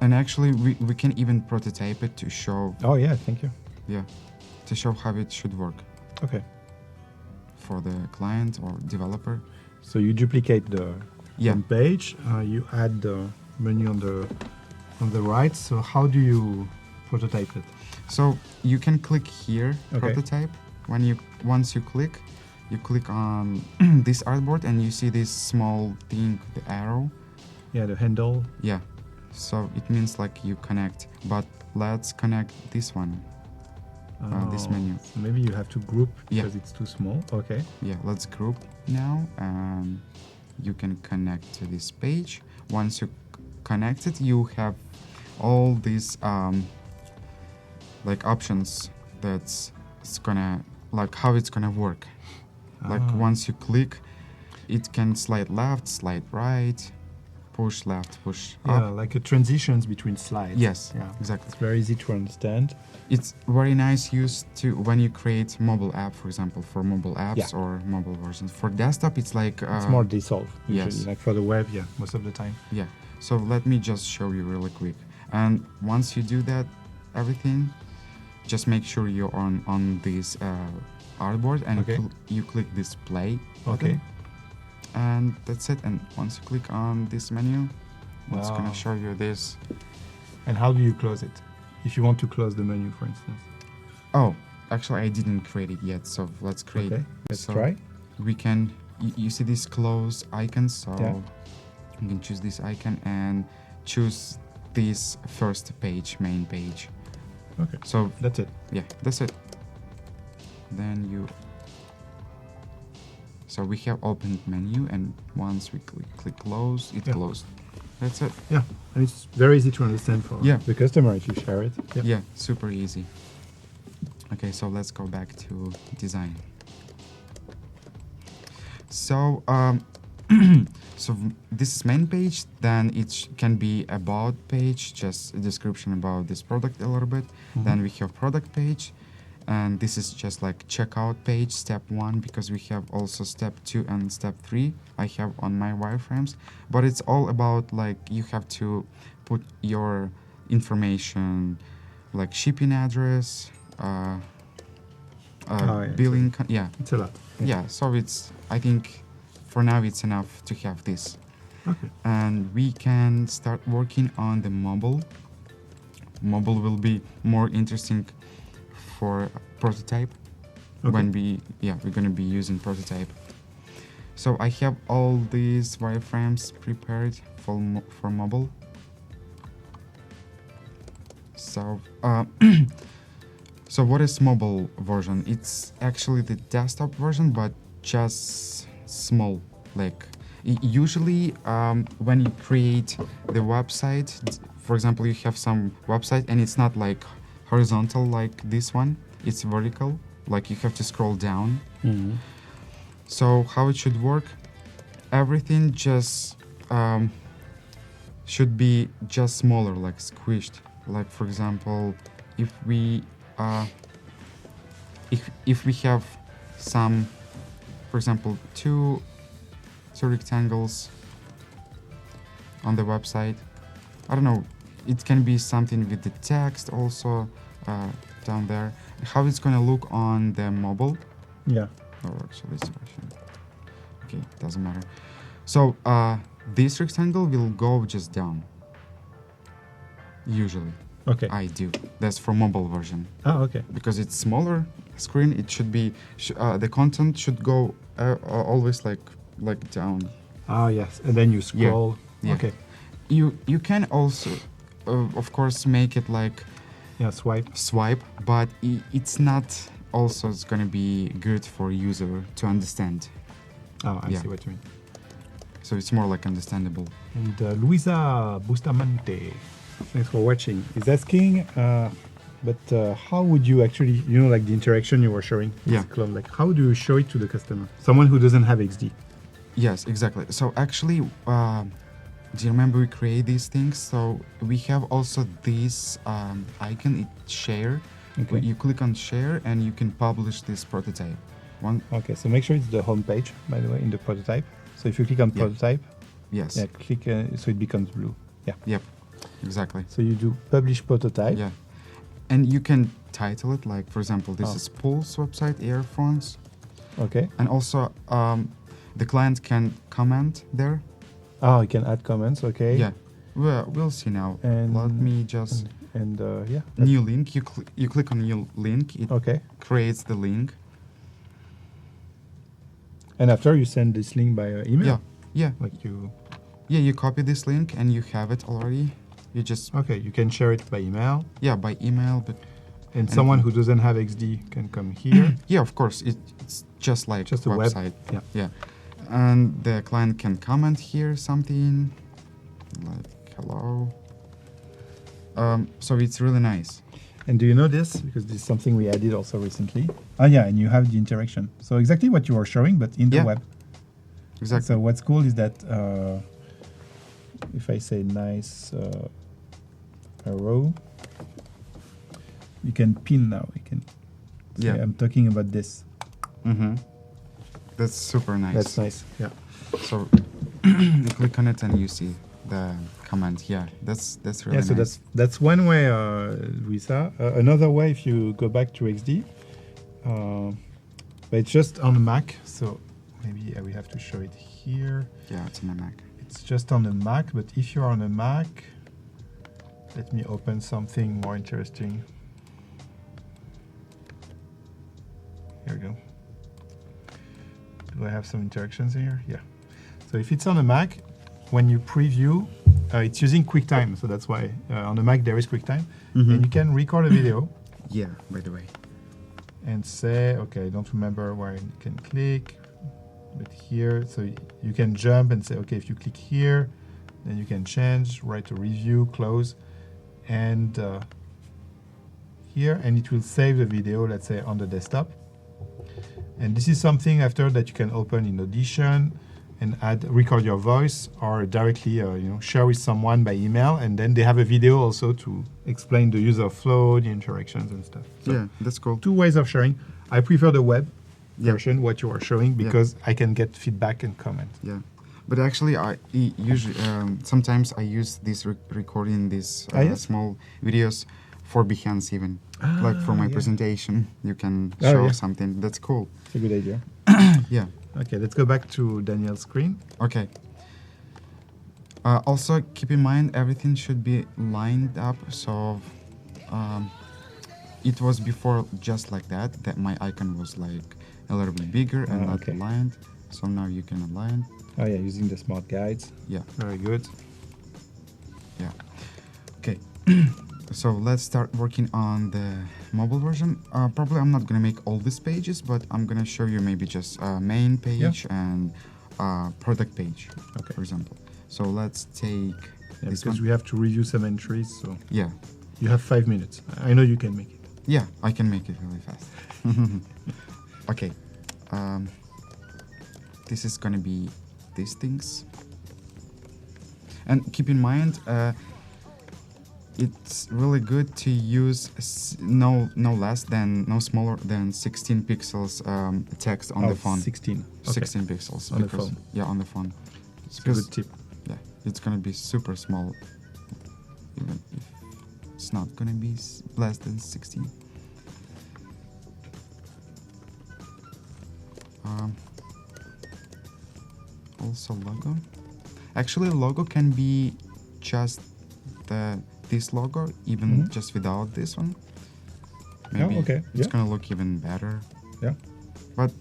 And actually, we can even prototype it to show. Oh yeah, thank you. Yeah, to show how it should work. Okay. For the client or developer. So you duplicate the page. You add the menu on the right. So how do you prototype it? So you can click here, prototype. Once you click on this artboard, and you see this small thing, the arrow. Yeah, the handle. Yeah. So it means like you connect. But let's connect this one. This menu. So maybe you have to group because it's too small. Okay. Yeah, let's group now. You can connect to this page. Once you connect it, you have all these like options that's gonna like how it's gonna work. Like once you click, it can slide left, slide right, push left, push up. Yeah, like a transitions between slides. Yes, yeah, exactly. It's very easy to understand. It's very nice used to when you create mobile app, for example, for mobile apps or mobile versions. For desktop, it's like it's more dissolved. Usually. Yes, like for the web, most of the time. Yeah. So let me just show you really quick. And once you do that, everything, just make sure you're on this artboard and you click this play button. Okay. And that's it. And once you click on this menu, it's gonna show you this. And how do you close it? If you want to close the menu, for instance. Oh, actually, I didn't create it yet. So let's create. Okay, let's try. We can. You see this close icon, so you can choose this icon and choose this first page, main page. Okay. So that's it. Yeah, that's it. Then you. So we have opened menu, and once we click close, it closed. That's it. Yeah, and it's very easy to understand for the customer if you share it. Yeah, super easy. Okay, so let's go back to design. So, so this is main page, then it can be about page, just a description about this product a little bit. Then we have product page, and this is just like checkout page, step 1, because we have also step 2 and step 3 I have on my wireframes. But it's all about like you have to put your information, like shipping address, billing. It's a lot. Yeah, so it's, I think for now it's enough to have this. Okay. And we can start working on the mobile. Mobile will be more interesting for prototype when we're going to be using prototype. So I have all these wireframes prepared for mobile. So so what is mobile version? It's actually the desktop version, but just small. Like Usually, when you create the website, for example, you have some website and it's not like horizontal like this one, it's vertical, like you have to scroll down. So how it should work, everything just should be just smaller, like squished. Like for example, if we have some, for example, two rectangles on the website, I don't know, it can be something with the text also down there. How it's gonna look on the mobile? Yeah. Or actually this version. Okay, doesn't matter. So this rectangle will go just down. Usually. Okay. I do. That's for mobile version. Oh, okay. Because it's smaller screen, it should be the content should go always like down. Ah, yes. And then you scroll. Yeah. Okay. You can also, of course, make it like swipe, but it's not also it's gonna be good for user to understand. Oh, I see what you mean. So it's more like understandable. And Luisa Bustamante, thanks for watching, is asking, but how would you actually, like the interaction you were showing? Yeah. Clone, like how do you show it to the customer? Someone who doesn't have XD. Yes, exactly. So actually, do you remember we create these things? So we have also this icon, it's share. Okay. You click on share and you can publish this prototype. Okay, so make sure it's the home page, by the way, in the prototype. So if you click on prototype, yes. Yeah, click so it becomes blue. Yeah. Yep, exactly. So you do publish prototype. Yeah. And you can title it, like, for example, this is Pulse website, earphones. Okay. And also, the client can comment there. Oh, you can add comments, okay. Yeah, we'll see now. And let me just... yeah. New link, you click on new link, it creates the link. And after you send this link by email? Yeah. Like you... Yeah, you copy this link and you have it already. You just... Okay, you can share it by email. Yeah, by email, but... And someone who doesn't have XD can come here. Yeah, of course, it's just like just a website. Web. Yeah. And the client can comment here something, like hello. So it's really nice. And do you know this? Because this is something we added also recently. Ah, yeah, and you have the interaction. So exactly what you were showing, but in the web. Exactly. So what's cool is that if I say nice arrow, you can pin now. You can say I'm talking about this. That's super nice. That's nice, yeah. So you click on it and you see the comment. Yeah, that's really nice. So that's one way, Luisa. Another way, if you go back to XD, but it's just on the Mac. So maybe we have to show it here. Yeah, it's on the Mac. It's just on the Mac, but if you're on a Mac, let me open something more interesting. Here we go. Do I have some interactions here? Yeah. So if it's on a Mac, when you preview, it's using QuickTime. So that's why on the Mac there is QuickTime. And you can record a video. Yeah, by the way. And say, okay, I don't remember where you can click, but here, so you can jump and say, okay, if you click here, then you can change, write a review, close, and here, and it will save the video, let's say, on the desktop. And this is something after that you can open in Audition and record your voice or directly share with someone by email, and then they have a video also to explain the user flow, the interactions and stuff. So yeah, that's cool. Two ways of sharing. I prefer the web version, what you are showing, because I can get feedback and comment. Yeah, but actually I usually sometimes I use this recording these small videos for Behance even. Like for my presentation, you can show something. That's cool. It's a good idea. Yeah. Okay, let's go back to Daniel's screen. Okay. Also, keep in mind everything should be lined up. So it was before just like that my icon was like a little bit bigger and not aligned. So now you can align. Oh yeah, using the smart guides. Yeah. Very good. Yeah. Okay. So let's start working on the mobile version. Probably I'm not gonna make all these pages, but I'm gonna show you maybe just main page and product page, Okay. for example. So let's take this because one. we have to review some entries, so Yeah, you have 5 minutes. I know you can make it. yeah, I can make it really fast. Okay, this is gonna be these things. And keep in mind, it's really good to use no smaller than 16 pixels text on the phone. 16. Okay. 16 pixels On the phone. Yeah, on the phone. It's a good tip. Yeah, it's gonna be super small, even if it's not gonna be less than 16. Also logo. Actually, logo can be just this logo, even just without this one. Maybe okay. it's Yeah. gonna look even better. Yeah. But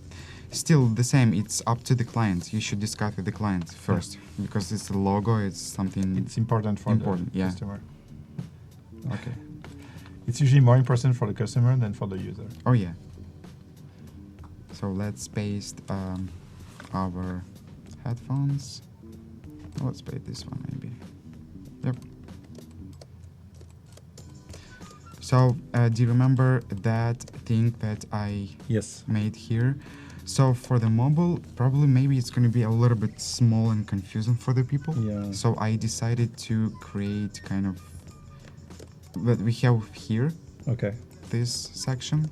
still the same, it's up to the client. You should discuss with the client first, because it's a logo, it's something... It's important for the yeah. customer. Okay. It's usually more important for the customer than for the user. Oh yeah. So let's paste our headphones. Let's paste this one maybe. Yep. So do you remember that thing that I Yes. made here? So for the mobile, probably maybe it's going to be a little bit small and confusing for the people. Yeah. So I decided to create kind of what we have here, Okay. this section.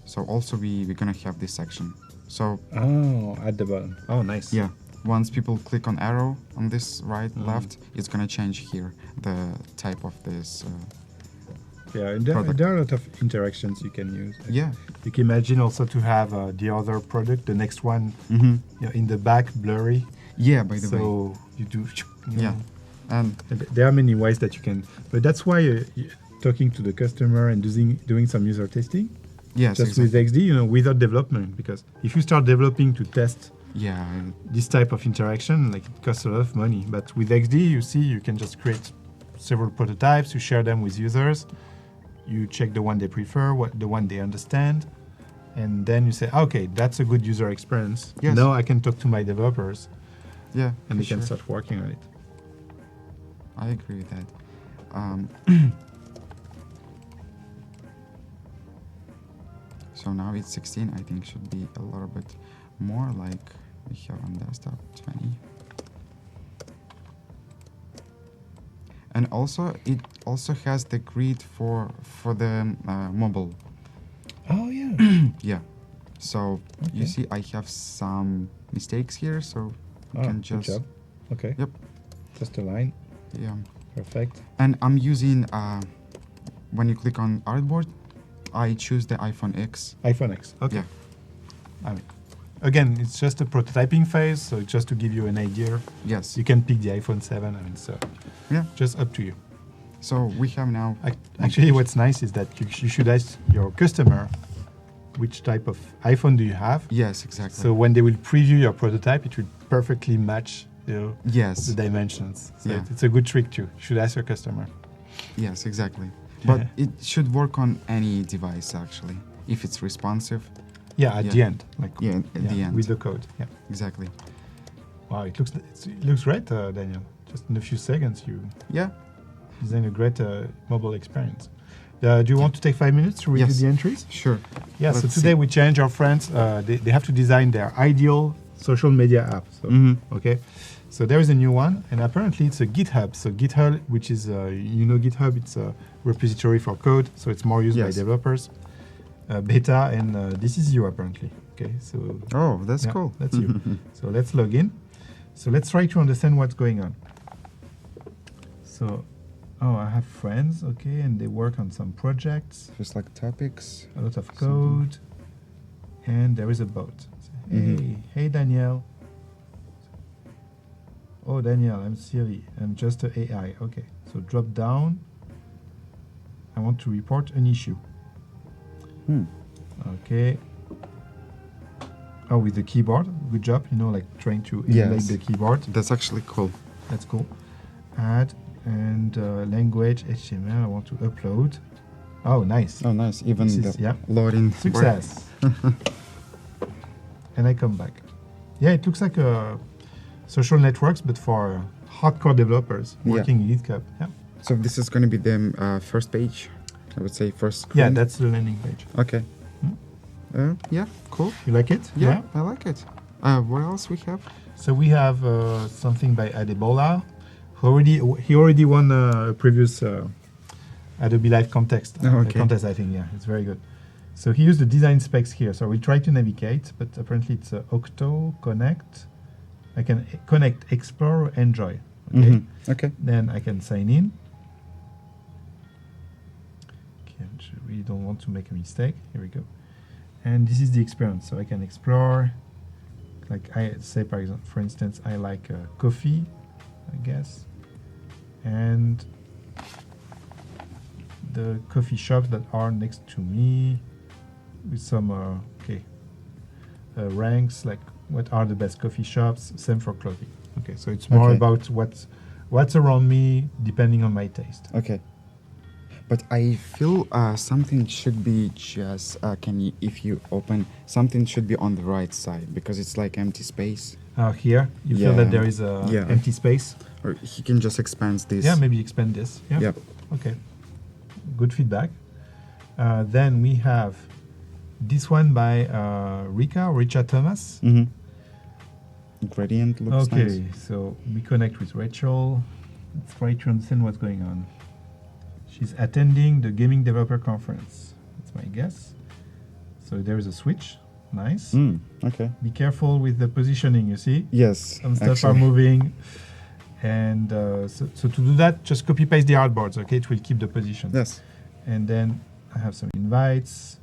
So also we're going to have this section. So Oh, at the bottom. Oh, nice. yeah, once people click on arrow on this left, it's going to change here the type of this. Yeah, and Product. there are a lot of interactions you can use. Yeah. You can imagine also to have the other product, the next one, Mm-hmm. you know, in the back, blurry. Yeah, by the way. So you do. Yeah. And There are many ways that you can, but that's why talking to the customer and doing some user testing, yes, just exactly. with XD, you know, without development, because if you start developing to test Yeah. this type of interaction, like it costs a lot of money. But with XD, you see, you can just create several prototypes, you share them with users, you check the one they prefer, the one they understand, and then you say, okay, that's a good user experience. Yes. Now I can talk to my developers, Yeah. and for they can sure. start working on it. I agree with that. So now it's 16. I think should be a little bit more like we have on desktop, 20. And also it also has the grid for the mobile. Oh yeah. Yeah. So you Okay. see, I have some mistakes here, so you can Good just job. Okay. Yep. Just a line. Yeah. Perfect. And I'm using when you click on artboard, I choose the iPhone X. iPhone X. Okay. Yeah. I mean, again, it's just a prototyping phase, so just to give you an idea, Yes. you can pick the iPhone 7, and so Yeah. just up to you. So we have now. Actually, what's nice is that you should ask your customer which type of iPhone do you have. Yes, exactly. So when they will preview your prototype, it will perfectly match yes. the dimensions. So Yeah. it's a good trick too. You should ask your customer. Yes, exactly. But it should work on any device actually, if it's responsive. Yeah, at Yeah. the end. Like Yeah, at the end. with the code. Yeah. Exactly. Wow, it looks great, Daniel. Just in a few seconds, you Yeah. design a great mobile experience. Do you want to take 5 minutes to review Yes. the entries? Sure. Yeah, so Let's today see. we challenge our friends. They have to design their ideal social media app. So, okay, so there is a new one, and apparently it's a GitHub. So GitHub, which is, GitHub, it's a repository for code, so it's more used by Yes. developers. Beta, and this is you apparently. Okay, so Oh, that's yeah, cool. that's you. So let's log in. So let's try to understand what's going on. So, I have friends, okay, and they work on some projects. Just like topics. A lot of code, and there is a bot. Hey Daniel. Oh Daniel, I'm Siri. I'm just an AI. Okay, so drop down. I want to report an issue. Okay. Oh, with the keyboard. Good job. Like trying to emulate Yes. the keyboard. That's actually cool. That's cool. Add and language HTML. I want to upload. Oh, nice. Oh, nice. Even This the is- yeah. loading. Success. And I come back. Yeah, it looks like a social networks, but for hardcore developers working in GitHub. Yeah. So this is going to be the first page, I would say first screen. Yeah, that's the landing page. Okay. Yeah, cool. You like it? Yeah, I like it. What else we have? So we have something by Adebola. He already won a previous Adobe Live contest, I think. Yeah, it's very good. So he used the design specs here. So we try to navigate, but apparently it's Octo, Connect. I can connect, explore, enjoy. Okay. Okay. Then I can sign in. Okay, we don't want to make a mistake. Here we go. And this is the experience. So I can explore. Like I say, for instance, I like coffee, I guess, and the coffee shops that are next to me with some ranks, like what are the best coffee shops. Same for clothing. Okay, so it's more about what's around me depending on my taste. Okay. But I feel something should be just, if you open, something should be on the right side because it's like empty space. Here, you feel that there is a empty space? Or he can just expand this. Yeah, maybe expand this. Yeah. Yep. Okay. Good feedback. Then we have this one by Richa Thomas. Gradient looks nice. Okay, so we connect with Rachel. Let's try to understand what's going on. She's attending the Gaming Developer Conference. That's my guess. So there is a switch. Nice. Okay. Be careful with the positioning, you see? Yes. Some stuff are moving. And so to do that, just copy paste the artboards, okay? It will keep the position. Yes. And then I have some invites.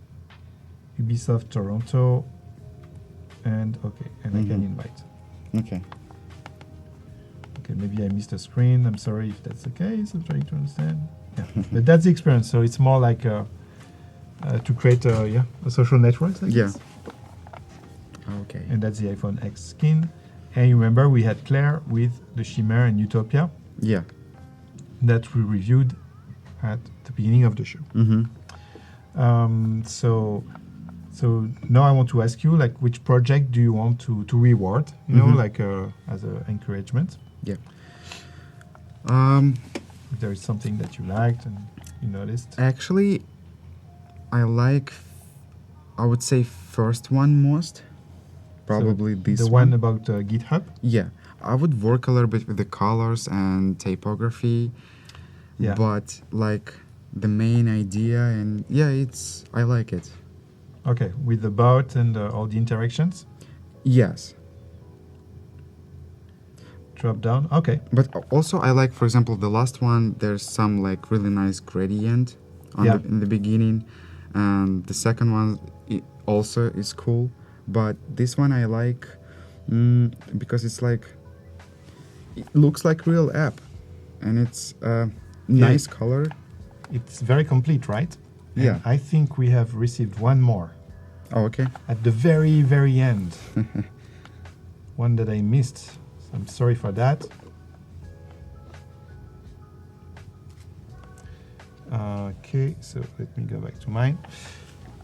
Ubisoft Toronto. And I can invite. Okay. Okay, maybe I missed a screen. I'm sorry if that's the case. I'm trying to understand. Yeah, but that's the experience. So it's more like to create a social network. Like this. Okay. And that's the iPhone X skin. And you remember we had Claire with the Shimmer and Utopia. Yeah. That we reviewed at the beginning of the show. So now I want to ask you, like, which project do you want to reward? You know, like as an encouragement. Yeah. If there is something that you liked and you noticed. Actually, I would say first one most. Probably so this one. The one about GitHub? Yeah. I would work a little bit with the colors and typography. Yeah. But like the main idea and I like it. Okay, with the bot and all the interactions? Yes. Drop down, okay. But also I like, for example, the last one, there's some like really nice gradient in the beginning. And the second one also is cool. But this one I like because it's like, it looks like real app. And it's nice color. It's very complete, right? Yeah. And I think we have received one more. Oh, okay. At the very, very end. One that I missed. So I'm sorry for that. Okay, so let me go back to mine.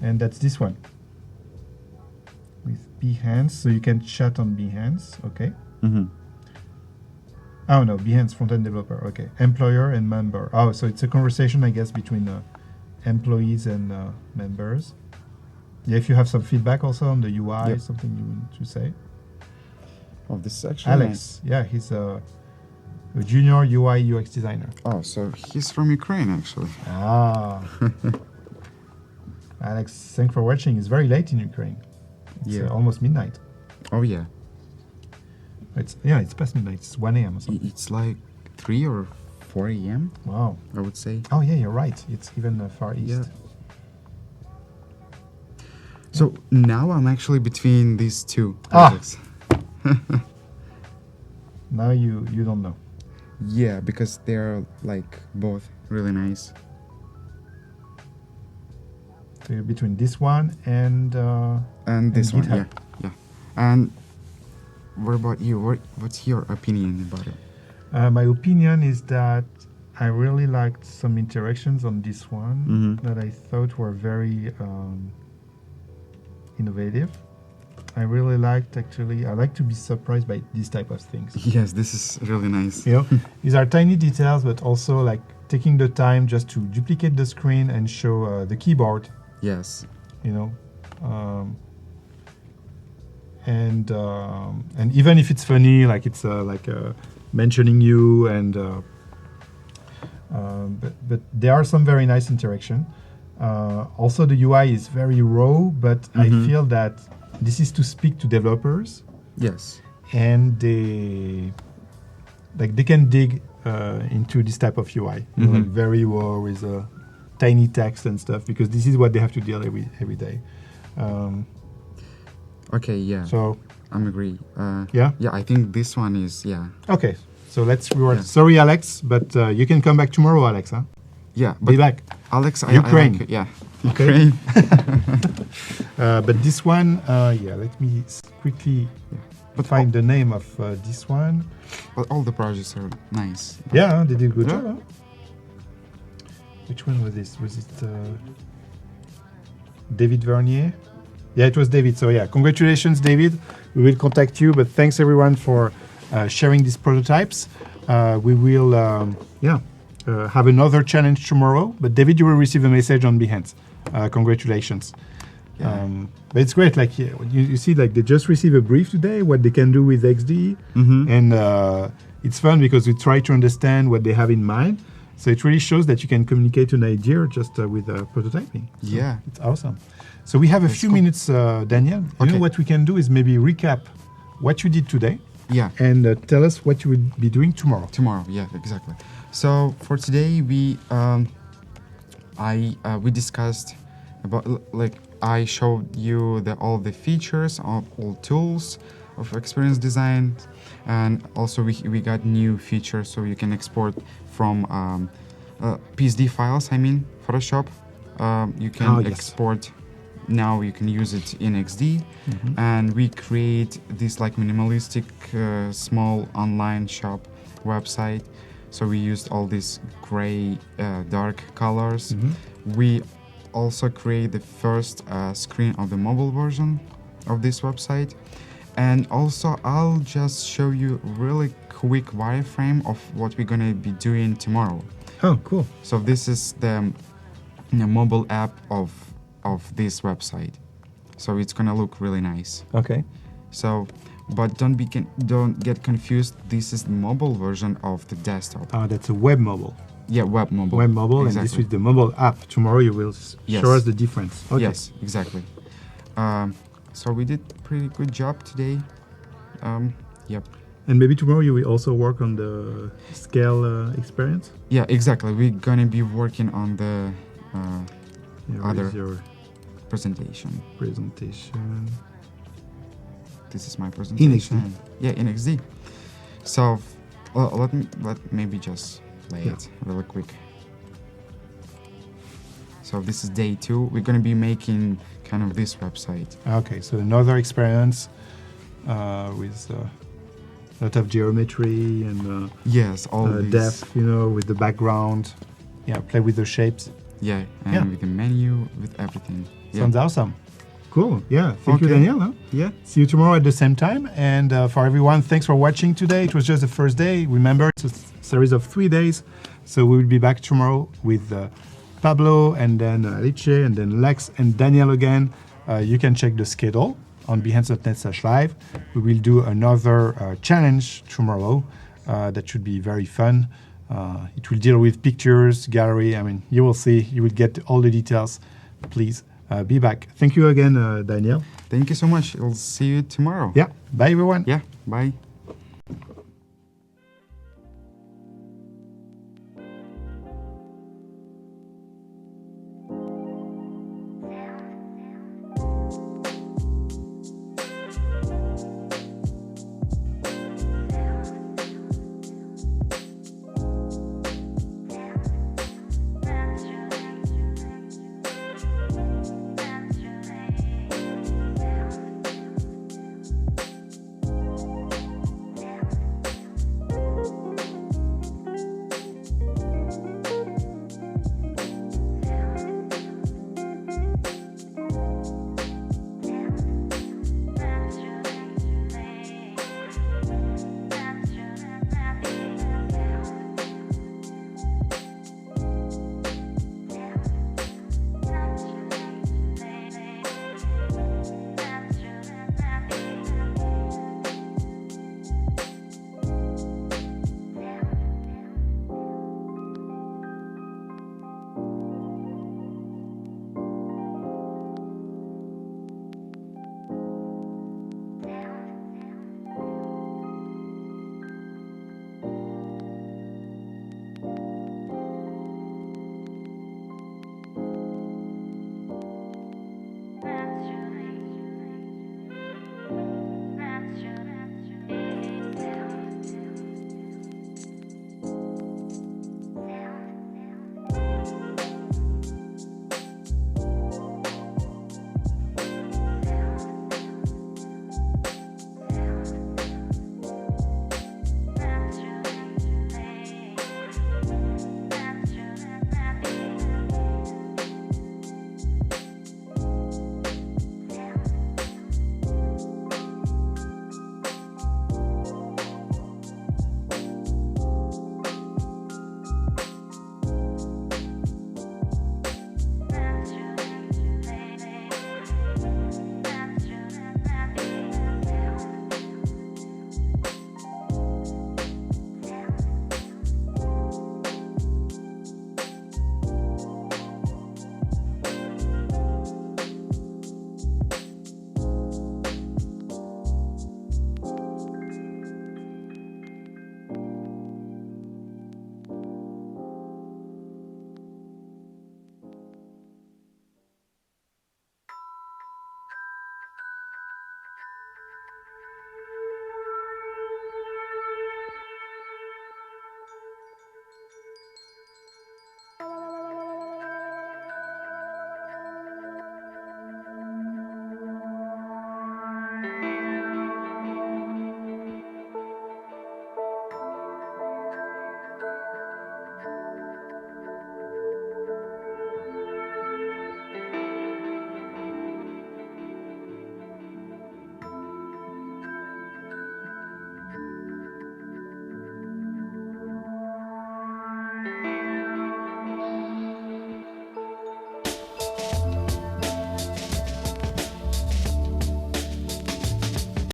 And that's this one. With Behance, so you can chat on Behance, okay? Oh no, Behance front-end developer, okay. Employer and member. Oh, so it's a conversation, I guess, between employees and members. Yeah, if you have some feedback also on the UI, something you want to say. Oh, this is actually Alex, nice. Yeah, he's a junior UI UX designer. Oh, so he's from Ukraine, actually. Ah. Alex, thanks for watching. It's very late in Ukraine. It's almost midnight. Oh, yeah. It's past midnight. It's 1 a.m. or something. It's like 3 or 4 a.m. Wow. I would say. Oh, yeah, you're right. It's even far east. Yeah. So now I'm actually between these two projects. Now you don't know. Yeah, because they're like both really nice. So you're between this one and this one, GitHub. yeah. And what about you? What's your opinion about it? My opinion is that I really liked some interactions on this one that I thought were very innovative. I really liked, actually. I like to be surprised by these type of things. Yes, this is really nice. You know, these are tiny details, but also like taking the time just to duplicate the screen and show the keyboard. Yes. You know, and even if it's funny, like it's mentioning you, and but there are some very nice interaction. Also, the UI is very raw, but I feel that this is to speak to developers. Yes. And they can dig into this type of UI, you know, like very raw with tiny text and stuff, because this is what they have to deal every day. Okay, yeah. So I'm agree. Yeah, I think this one is Okay, so let's reward. Yeah. Sorry, Alex, but you can come back tomorrow, Alex. Huh? Yeah, be back. Alex, Ukraine. I like, yeah, okay. Ukraine. But this one, let me quickly find the name of this one. But all the projects are nice. Yeah, they did a good job. Huh? Which one was this? Was it David Vernier? Yeah, it was David. So yeah, congratulations, David. We will contact you, but thanks everyone for sharing these prototypes. We will, have another challenge tomorrow. But David, you will receive a message on Behance. Congratulations. Yeah. But it's great. Like you see, like they just received a brief today, what they can do with XD, and it's fun because we try to understand what they have in mind. So it really shows that you can communicate an idea just with prototyping. So yeah, it's awesome. So we have a few minutes, Daniel. You know what we can do is maybe recap what you did today. Yeah. And tell us what you will be doing tomorrow. Tomorrow, yeah, exactly. So for today, we discussed about, like, I showed you all the features of all tools of experience design, and also we got new features, so you can export from PSD files. I mean, Photoshop. You can export. Now you can use it in XD, and we create this like minimalistic small online shop website. So we used all these gray dark colors. We also create the first screen of the mobile version of this website, and also I'll just show you really quick wireframe of what we're gonna be doing tomorrow. Oh, cool. So this is the mobile app of this website, so it's gonna look really nice. Okay. So, but don't get confused. This is the mobile version of the desktop. That's a web mobile. Yeah, web mobile. Web mobile, exactly. And this is the mobile app. Tomorrow you will show us the difference. Okay. Yes, exactly. So we did pretty good job today. Yep. And maybe tomorrow you will also work on the scale experience? Yeah, exactly. We're gonna be working on the other presentation. This is my presentation. In XD? Yeah, in XD. So let maybe just play it really quick. So this is day 2. We're gonna be making kind of this website. Okay, so another experience with a lot of geometry and yes, all depth, you know, with the background. Yeah, play with the shapes. Yeah, and with the menu, with everything. Sounds awesome. Cool. Yeah. Thank you, Daniel. Huh? Yeah. See you tomorrow at the same time. And for everyone, thanks for watching today. It was just the first day. Remember, it's a series of 3 days. So we will be back tomorrow with Pablo, and then Alice, and then Lex, and Daniel again. You can check the schedule on behance.net/live. We will do another challenge tomorrow that should be very fun. It will deal with pictures, gallery. I mean, you will see. You will get all the details. Please be back. Thank you again, Daniel. Thank you so much. I'll see you tomorrow. Yeah. Bye, everyone. Yeah. Bye.